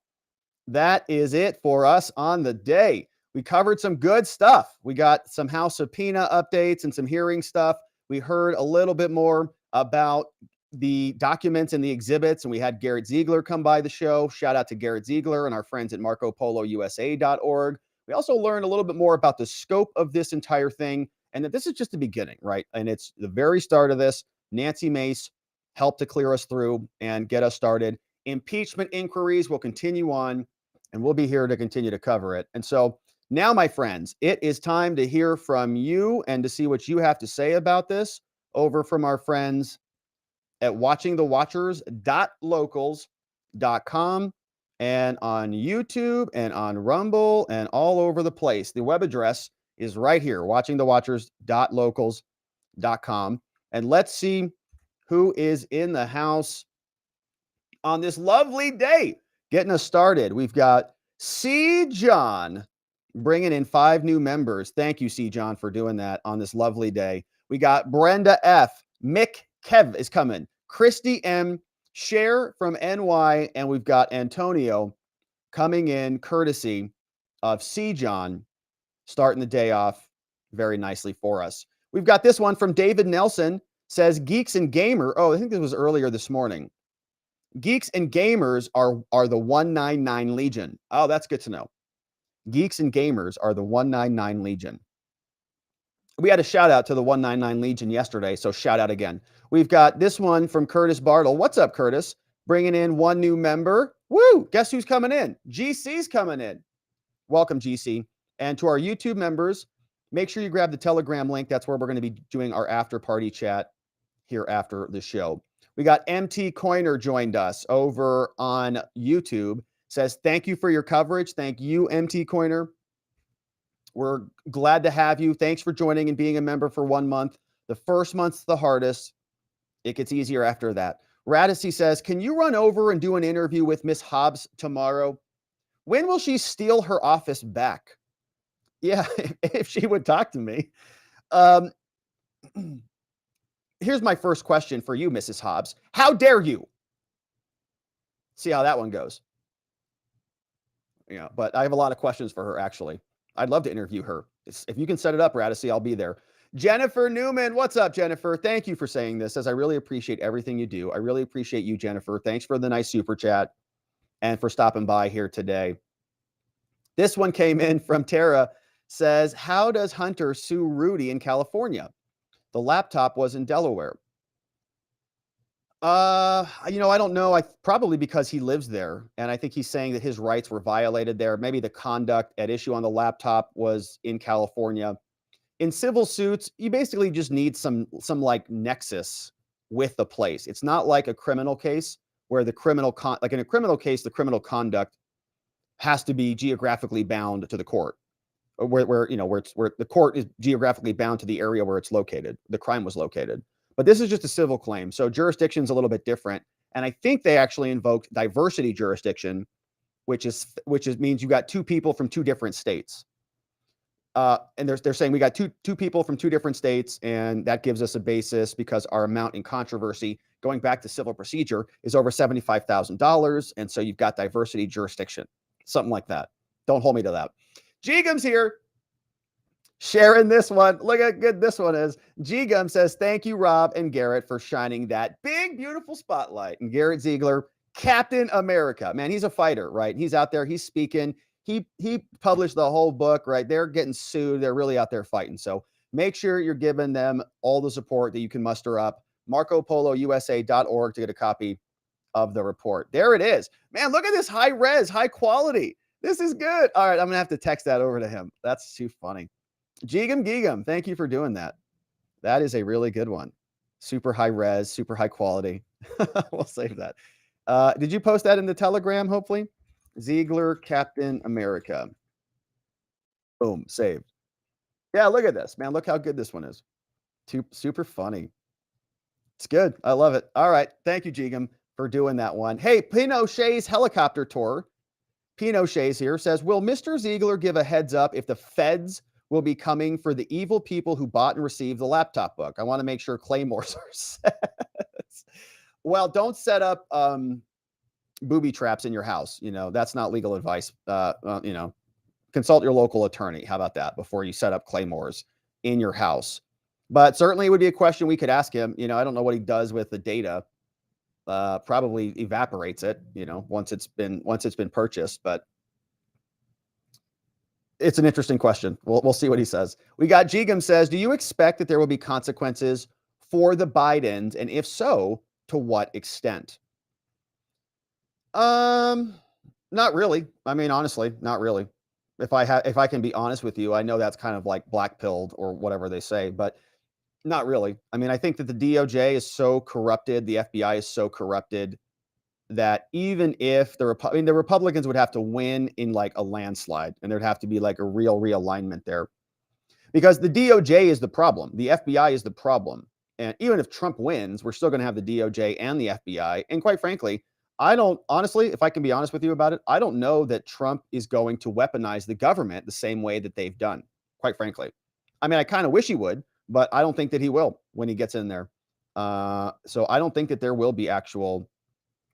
that is it for us on the day. We covered some good stuff. We got some House subpoena updates and some hearing stuff. We heard a little bit more about the documents and the exhibits, and we had Garrett Ziegler come by the show. Shout out to Garrett Ziegler and our friends at MarcoPoloUSA.org. We also learned a little bit more about the scope of this entire thing, and that this is just the beginning, right? And it's the very start of this. Nancy Mace helped to clear us through and get us started. Impeachment inquiries will continue on, and we'll be here to continue to cover it. And so now, my friends, it is time to hear from you and to see what you have to say about this over from our friends at watchingthewatchers.locals.com and on YouTube and on Rumble and all over the place. The web address is right here, watchingthewatchers.locals.com. And let's see who is in the house on this lovely day. Getting us started, we've got C. John bringing in 5 new members. Thank you, C. John, for doing that on this lovely day. We got Brenda F. Mick Kev is coming. Christy M. Cher from NY. And we've got Antonio coming in courtesy of C. John, starting the day off very nicely for us. We've got this one from David Nelson, says Geeks and Gamer. Oh, I think this was earlier this morning. Geeks and Gamers are the 199 Legion. Oh, that's good to know. Geeks and Gamers are the 199 Legion. We had a shout out to the 199 Legion yesterday, so shout out again. We've got this one from Curtis Bartle. What's up, Curtis? Bringing in 1 new member. Woo! Guess who's coming in? GC's coming in. Welcome, GC. And to our YouTube members, make sure you grab the Telegram link. That's where we're going to be doing our after party chat here after the show. We got MT Coiner joined us over on YouTube. Says, thank you for your coverage. Thank you, MT Coiner. We're glad to have you. Thanks for joining and being a member for 1 month. The first month's the hardest. It gets easier after that. Radice says, can you run over and do an interview with Miss Hobbs tomorrow? When will she steal her office back? Yeah, if she would talk to me. Here's my first question for you, Mrs. Hobbs. How dare you? See how that one goes. Yeah, but I have a lot of questions for her, actually. I'd love to interview her. If you can set it up, Radice, I'll be there. Jennifer Newman, what's up, Jennifer? Thank you for saying this, as I really appreciate everything you do. I really appreciate you, Jennifer. Thanks for the nice super chat and for stopping by here today. This one came in from Tara, says, how does Hunter sue Rudy in California? The laptop was in Delaware. I don't know. Probably because he lives there. And I think he's saying that his rights were violated there. Maybe the conduct at issue on the laptop was in California. In civil suits, you basically just need some like nexus with the place. It's not like a criminal case where the like in a criminal case, the criminal conduct has to be geographically bound to the court. Where the court is geographically bound to the area where it's located, the crime was located. But this is just a civil claim, so jurisdiction's a little bit different. And I think they actually invoked diversity jurisdiction, which means you got two people from two different states. And they're saying we got two people from two different states, and that gives us a basis because our amount in controversy going back to civil procedure is over $75,000, and so you've got diversity jurisdiction, something like that. Don't hold me to that. G-Gum's here, sharing this one. Look how good this one is. G-Gum says, thank you, Rob and Garrett, for shining that big, beautiful spotlight. And Garrett Ziegler, Captain America. Man, he's a fighter, right? He's out there. He's speaking. He published the whole book, right? They're getting sued. They're really out there fighting. So make sure you're giving them all the support that you can muster up. MarcoPoloUSA.org to get a copy of the report. There it is. Man, look at this high res, high quality. This is good. All right, I'm going to have to text that over to him. That's too funny. Gigum Gigum, thank you for doing that. That is a really good one. Super high res, super high quality. We'll save that. Did you post that in the Telegram, hopefully? Ziegler, Captain America. Boom, saved. Yeah, look at this, man. Look how good this one is. Super funny. It's good. I love it. All right. Thank you, Gigum, for doing that one. Hey, Pinochet's helicopter tour. Pinochet's here says, will Mr. Ziegler give a heads up if the feds will be coming for the evil people who bought and received the laptop book? I want to make sure claymores are set. Well, don't set up booby traps in your house. That's not legal advice. Consult your local attorney. How about that before you set up claymores in your house? But certainly it would be a question we could ask him. I don't know what he does with the data. Probably evaporates it, once it's been purchased, but it's an interesting question. We'll see what he says. We got Gigum says, do you expect that there will be consequences for the Bidens? And if so, to what extent? Not really. I mean, honestly, not really. If I can be honest with you, I know that's kind of like black-pilled or whatever they say, but not really. I mean, I think that the DOJ is so corrupted, the FBI is so corrupted that even if the Republicans would have to win in like a landslide, and there'd have to be like a real realignment there, because the DOJ is the problem. The FBI is the problem. And even if Trump wins, we're still going to have the DOJ and the FBI. And quite frankly, honestly, if I can be honest with you about it, I don't know that Trump is going to weaponize the government the same way that they've done, quite frankly. I mean, I kind of wish he would, but I don't think that he will when he gets in there. So I don't think that there will be actual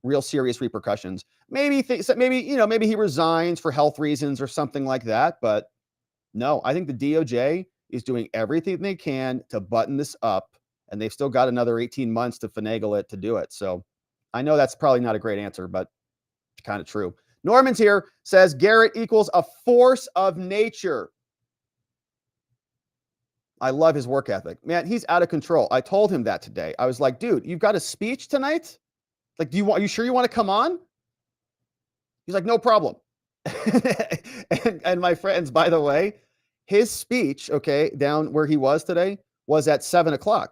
real serious repercussions. Maybe he resigns for health reasons or something like that. But no, I think the DOJ is doing everything they can to button this up, and they've still got another 18 months to finagle it to do it. So I know that's probably not a great answer, but it's kind of true. Norman's here, says Garrett equals a force of nature. I love his work ethic. Man, he's out of control. I told him that today. I was like, dude, you've got a speech tonight? Like, are you sure you want to come on? He's like, no problem. and my friends, by the way, his speech, okay, down where he was today was at 7:00.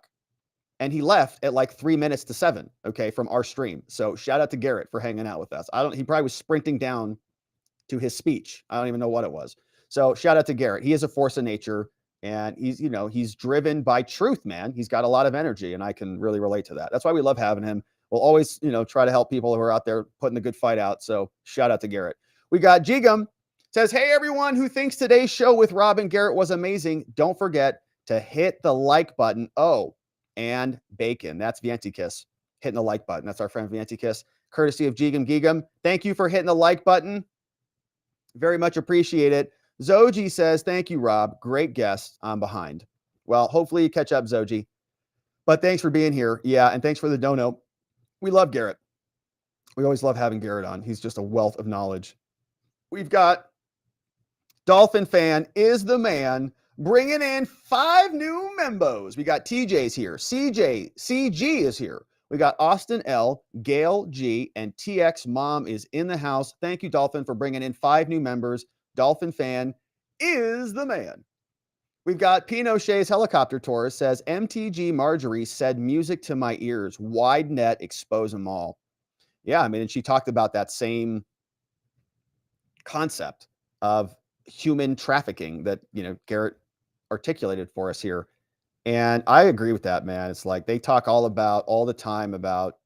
And he left at like 3 minutes to 7, okay, from our stream. So shout out to Garrett for hanging out with us. He probably was sprinting down to his speech. I don't even know what it was. So shout out to Garrett. He is a force of nature, and he's driven by truth, man. He's got a lot of energy, and I can really relate to that. That's why we love having him. We'll always, try to help people who are out there putting the good fight out. So shout out to Garrett. We got Jigum says, hey, everyone who thinks today's show with Rob and Garrett was amazing, don't forget to hit the like button. Oh, and bacon. That's Vientikiss hitting the like button. That's our friend Vientikiss, courtesy of Jigum Gigum. Thank you for hitting the like button. Very much appreciate it. Zoji says, thank you, Rob. Great guest. I'm behind. Well, hopefully you catch up, Zoji. But thanks for being here. Yeah, and thanks for the dono. We love Garrett. We always love having Garrett on. He's just a wealth of knowledge. We've got Dolphin Fan is the man, bringing in 5 new members. We got TJ's here. CG is here. We got Austin L, Gail G, and TX Mom is in the house. Thank you, Dolphin, for bringing in 5 new members. Dolphin Fan is the man. We've got Pinochet's Helicopter Tourist says, MTG Marjorie said music to my ears. Wide net, expose them all. Yeah, I mean, and she talked about that same concept of human trafficking that, Garrett articulated for us here. And I agree with that, man. It's like they talk all the time about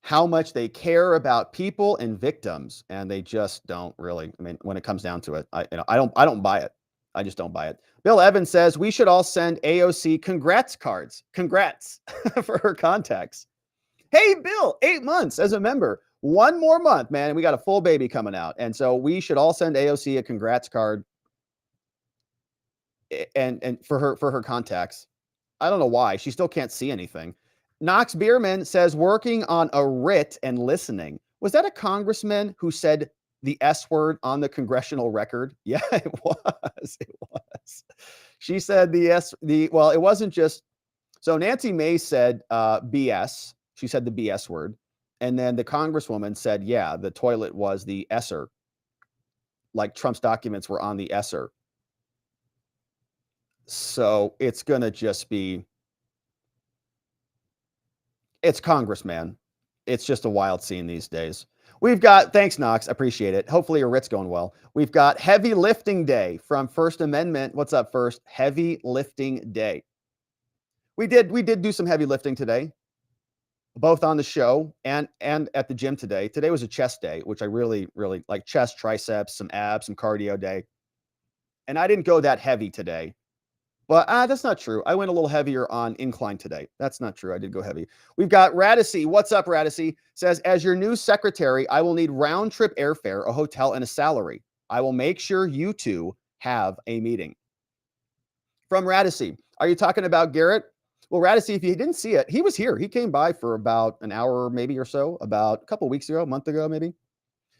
how much they care about people and victims, and they just don't really. I mean, when it comes down to it, I don't buy it. I just don't buy it. Bill Evans says we should all send AOC congrats cards. Congrats for her contacts. Hey, Bill, 8 months as a member. 1 more month, man. We got a full baby coming out. And so we should all send AOC a congrats card and for her contacts. I don't know why. She still can't see anything. Knox Bierman says working on a writ and listening. Was that a congressman who said the S word on the congressional record? Yeah, it was. It was. She said well, it wasn't just. So Nancy Mace said BS. She said the BS word. And then the congresswoman said, yeah, the toilet was the esser. Like Trump's documents were on the esser. So it's going to just be, it's Congress, man. It's just a wild scene these days. We've got, thanks, Knox. Appreciate it. Hopefully your writ's going well. We've got Heavy Lifting Day from First Amendment. What's up, First? Heavy Lifting Day. We did do some heavy lifting today, both on the show and at the gym today. Today was a chest day, which I really, really like. Chest, triceps, some abs, some cardio day. And I didn't go that heavy today. But that's not true. I went a little heavier on incline today. That's not true. I did go heavy. We've got Radicy. What's up, Radicy? Says, as your new secretary, I will need round trip airfare, a hotel, and a salary. I will make sure you two have a meeting. From Radicy. Are you talking about Garrett? Well, Radicy, if you didn't see it, he was here. He came by for about an hour maybe or so, about a couple of weeks ago, a month ago maybe.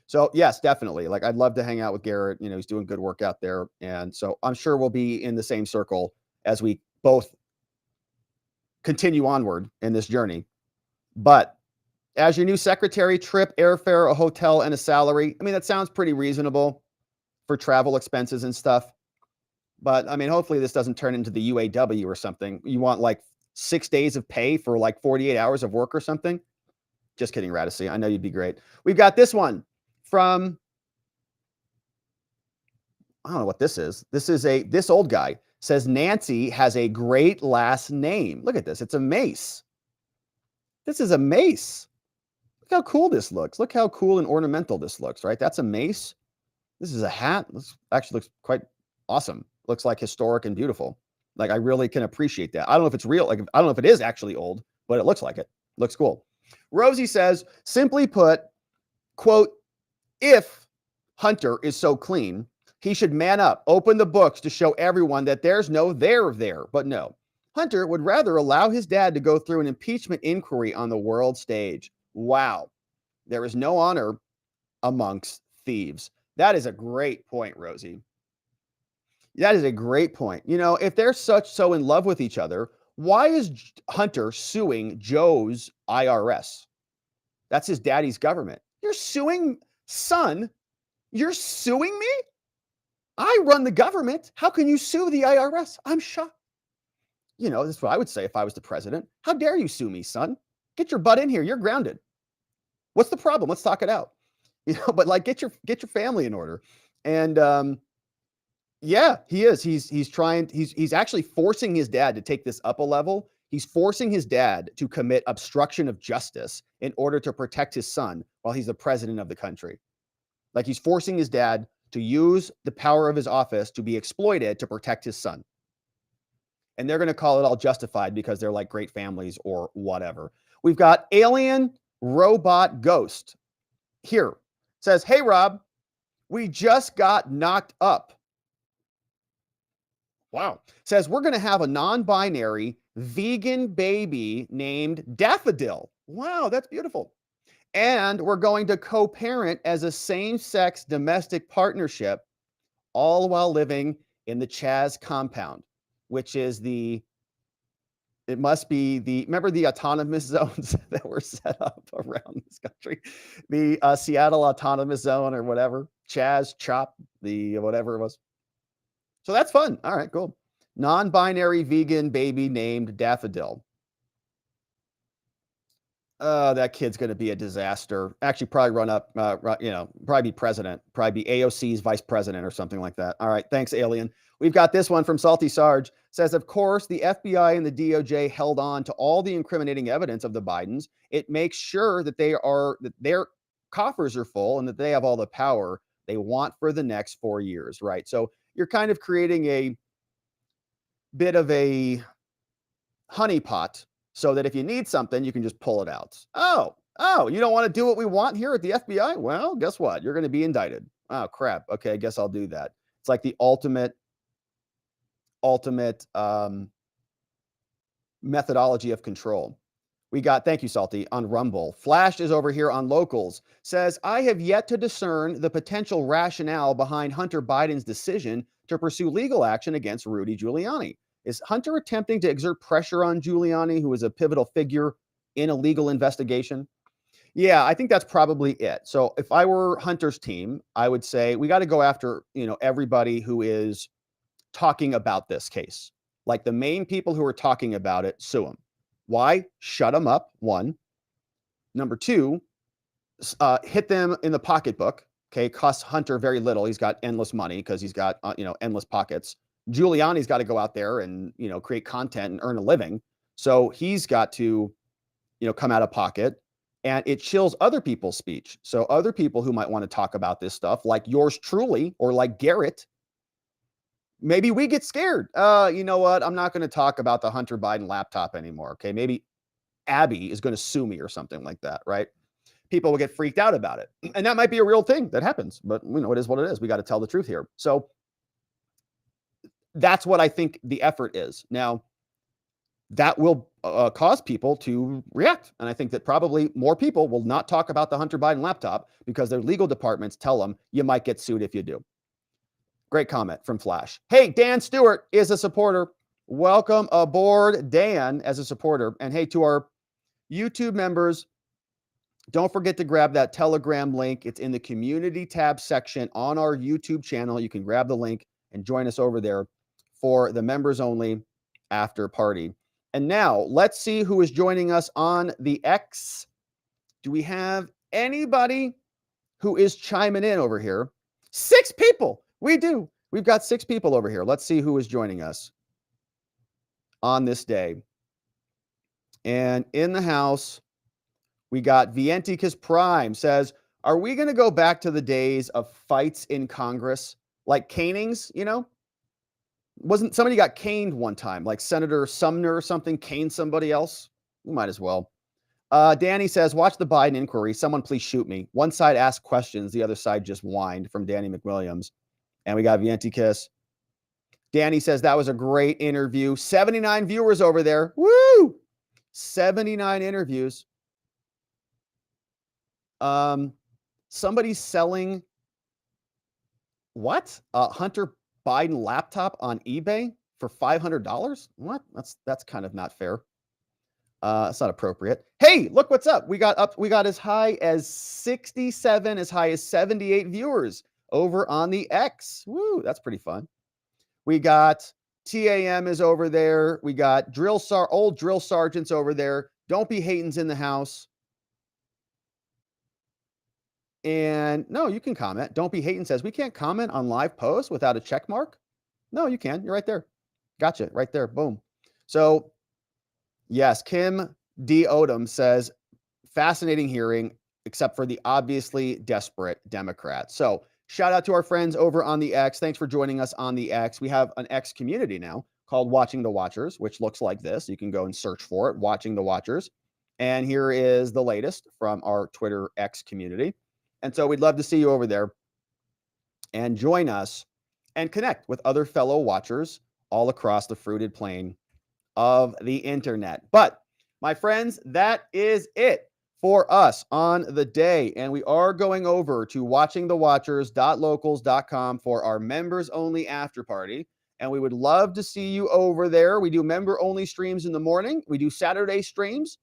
So yes, definitely. Like I'd love to hang out with Garrett. He's doing good work out there. And so I'm sure we'll be in the same circle as we both continue onward in this journey. But as your new secretary, trip, airfare, a hotel, and a salary. I mean, that sounds pretty reasonable for travel expenses and stuff. But I mean, hopefully this doesn't turn into the UAW or something. You want like 6 days of pay for like 48 hours of work or something? Just kidding, Radicy. I know you'd be great. We've got this one from, I don't know what this is. This old guy says Nancy has a great last name. Look at this. It's a Mace. This is a Mace. Look how cool this looks. Look how cool and ornamental this looks, right? That's a Mace. This is a hat. This actually looks quite awesome. Looks like historic and beautiful. Like I really can appreciate that. I don't know if it's real. Like I don't know if it is actually old, but it looks like it. Looks cool. Rosie says, simply put, quote, if Hunter is so clean, he should man up, open the books to show everyone that there's no there there. But no, Hunter would rather allow his dad to go through an impeachment inquiry on the world stage. Wow. There is no honor amongst thieves. That is a great point, Rosie. That is a great point. If they're so in love with each other, why is Hunter suing Joe's IRS? That's his daddy's government. You're suing, son. You're suing me? I run the government. How can you sue the IRS? I'm shocked. That's what I would say if I was the president. How dare you sue me, son? Get your butt in here. You're grounded. What's the problem? Let's talk it out. But like get your family in order. And yeah, he is. He's actually forcing his dad to take this up a level. He's forcing his dad to commit obstruction of justice in order to protect his son while he's the president of the country. Like he's forcing his dad to use the power of his office to be exploited to protect his son. And they're going to call it all justified because they're like great families or whatever. We've got alien robot ghost here. Says, hey, Rob, we just got knocked up. Wow. Says, we're going to have a non-binary vegan baby named Daffodil. Wow, that's beautiful. And we're going to co-parent as a same-sex domestic partnership, all while living in the Chaz compound, which is remember the autonomous zones that were set up around this country? The Seattle Autonomous Zone or whatever, Chaz, Chop, the whatever it was. So that's fun. All right, cool. Non-binary vegan baby named Daffodil. That kid's going to be a disaster. Actually, probably probably be president, probably be AOC's vice president or something like that. All right. Thanks, Alien. We've got this one from Salty Sarge. Says, of course, the FBI and the DOJ held on to all the incriminating evidence of the Bidens. It makes sure that their coffers are full and that they have all the power they want for the next 4 years. Right. So you're kind of creating a bit of a honeypot so that if you need something, you can just pull it out. Oh, you don't want to do what we want here at the FBI? Well, guess what? You're going to be indicted. Oh, crap. Okay, I guess I'll do that. It's like the ultimate methodology of control. We got, thank you, Salty, on Rumble. Flash is over here on Locals. Says, I have yet to discern the potential rationale behind Hunter Biden's decision to pursue legal action against Rudy Giuliani. Is Hunter attempting to exert pressure on Giuliani, who is a pivotal figure in a legal investigation? Yeah, I think that's probably it. So if I were Hunter's team, I would say we got to go after, everybody who is talking about this case. Like the main people who are talking about it, sue them. Why? Shut them up, one. Number two, hit them in the pocketbook. Okay, costs Hunter very little. He's got endless money because he's got, endless pockets. Giuliani's got to go out there and, create content and earn a living. So he's got to, come out of pocket, and it chills other people's speech. So other people who might want to talk about this stuff, like yours truly, or like Garrett, maybe we get scared. You know what? I'm not going to talk about the Hunter Biden laptop anymore. Okay. Maybe Abby is going to sue me or something like that. Right. People will get freaked out about it. And that might be a real thing that happens, but it is what it is. We got to tell the truth here. So that's what I think the effort is. Now, that will cause people to react. And I think that probably more people will not talk about the Hunter Biden laptop because their legal departments tell them you might get sued if you do. Great comment from Flash. Hey, Dan Stewart is a supporter. Welcome aboard, Dan, as a supporter. And hey, to our YouTube members, don't forget to grab that Telegram link. It's in the community tab section on our YouTube channel. You can grab the link and join us over there for the members only after party. And now let's see who is joining us on the X. Do we have anybody who is chiming in over here? 6 people. We do. We've got 6 people over here. Let's see who is joining us on this day. And in the house, we got Vienticus Prime says, are we going to go back to the days of fights in Congress? Like canings, Wasn't somebody got caned one time, like Senator Sumner or something, caned somebody else? We might as well. Danny says, watch the Biden inquiry. Someone please shoot me. One side asked questions, the other side just whined, from Danny McWilliams. And we got Vienticus. Danny says, that was a great interview. 79 viewers over there. Woo! 79 interviews. Somebody's selling what? Hunter Biden laptop on eBay for $500? What? That's kind of not fair. It's not appropriate. Hey, look what's up. We got as high as 67, as high as 78 viewers over on the X. Woo, that's pretty fun. We got TAM is over there. We got old drill sergeants over there. Don't be hating's in the house. And no, you can comment. Don't Be Hating says, we can't comment on live posts without a check mark. No, you can. You're right there. Gotcha. Right there. Boom. So yes, Kim D. Odom says, fascinating hearing, except for the obviously desperate Democrats. So shout out to our friends over on the X. Thanks for joining us on the X. We have an X community now called Watching the Watchers, which looks like this. You can go and search for it, Watching the Watchers. And here is the latest from our Twitter X community. And so we'd love to see you over there and join us and connect with other fellow watchers all across the fruited plain of the internet. But my friends, that is it for us on the day. And we are going over to watchingthewatchers.locals.com for our members only after party. And we would love to see you over there. We do member only streams in the morning. We do Saturday streams,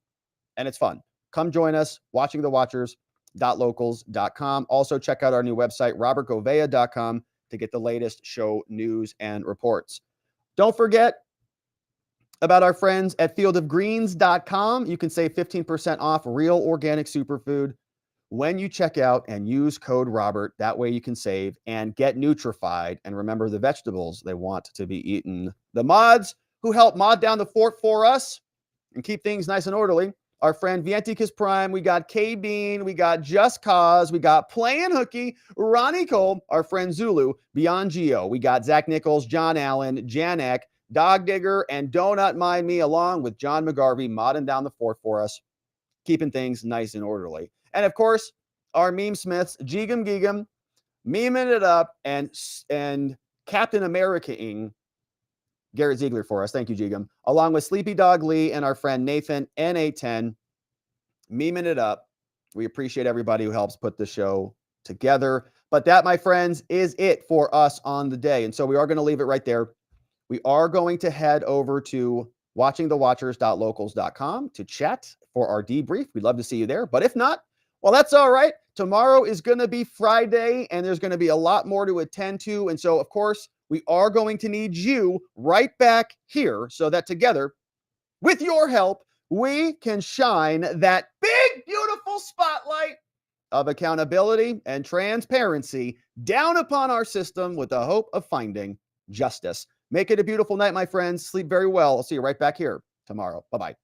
and it's fun. Come join us, watchingthewatchers.locals.com. Also check out our new website, robertgovea.com, to get the latest show news and reports. Don't forget about our friends at fieldofgreens.com. You can save 15% off real organic superfood when you check out and use code Robert. That way you can save and get nutrified. And remember, the vegetables, they want to be eaten. The mods who help mod down the fort for us and keep things nice and orderly, our friend Vienticus Prime, we got K-Bean, we got Just Cause, we got Playin' Hooky, Ronnie Cole, our friend Zulu, Beyond Geo, we got Zach Nichols, John Allen, Janek, Dog Digger, and Donut Mind Me, along with John McGarvey, modding down the fort for us, keeping things nice and orderly. And of course, our meme smiths, Jigam Gigam, memeing it up, and Captain America-ing Garrett Ziegler for us. Thank you, Jigam. Along with Sleepy Dog Lee and our friend Nathan, NA10, memeing it up. We appreciate everybody who helps put the show together. But that, my friends, is it for us on the day. And so we are going to leave it right there. We are going to head over to watchingthewatchers.locals.com to chat for our debrief. We'd love to see you there. But if not, well, that's all right. Tomorrow is going to be Friday, and there's going to be a lot more to attend to. And so, of course, we are going to need you right back here so that together, with your help, we can shine that big, beautiful spotlight of accountability and transparency down upon our system with the hope of finding justice. Make it a beautiful night, my friends. Sleep very well. I'll see you right back here tomorrow. Bye-bye.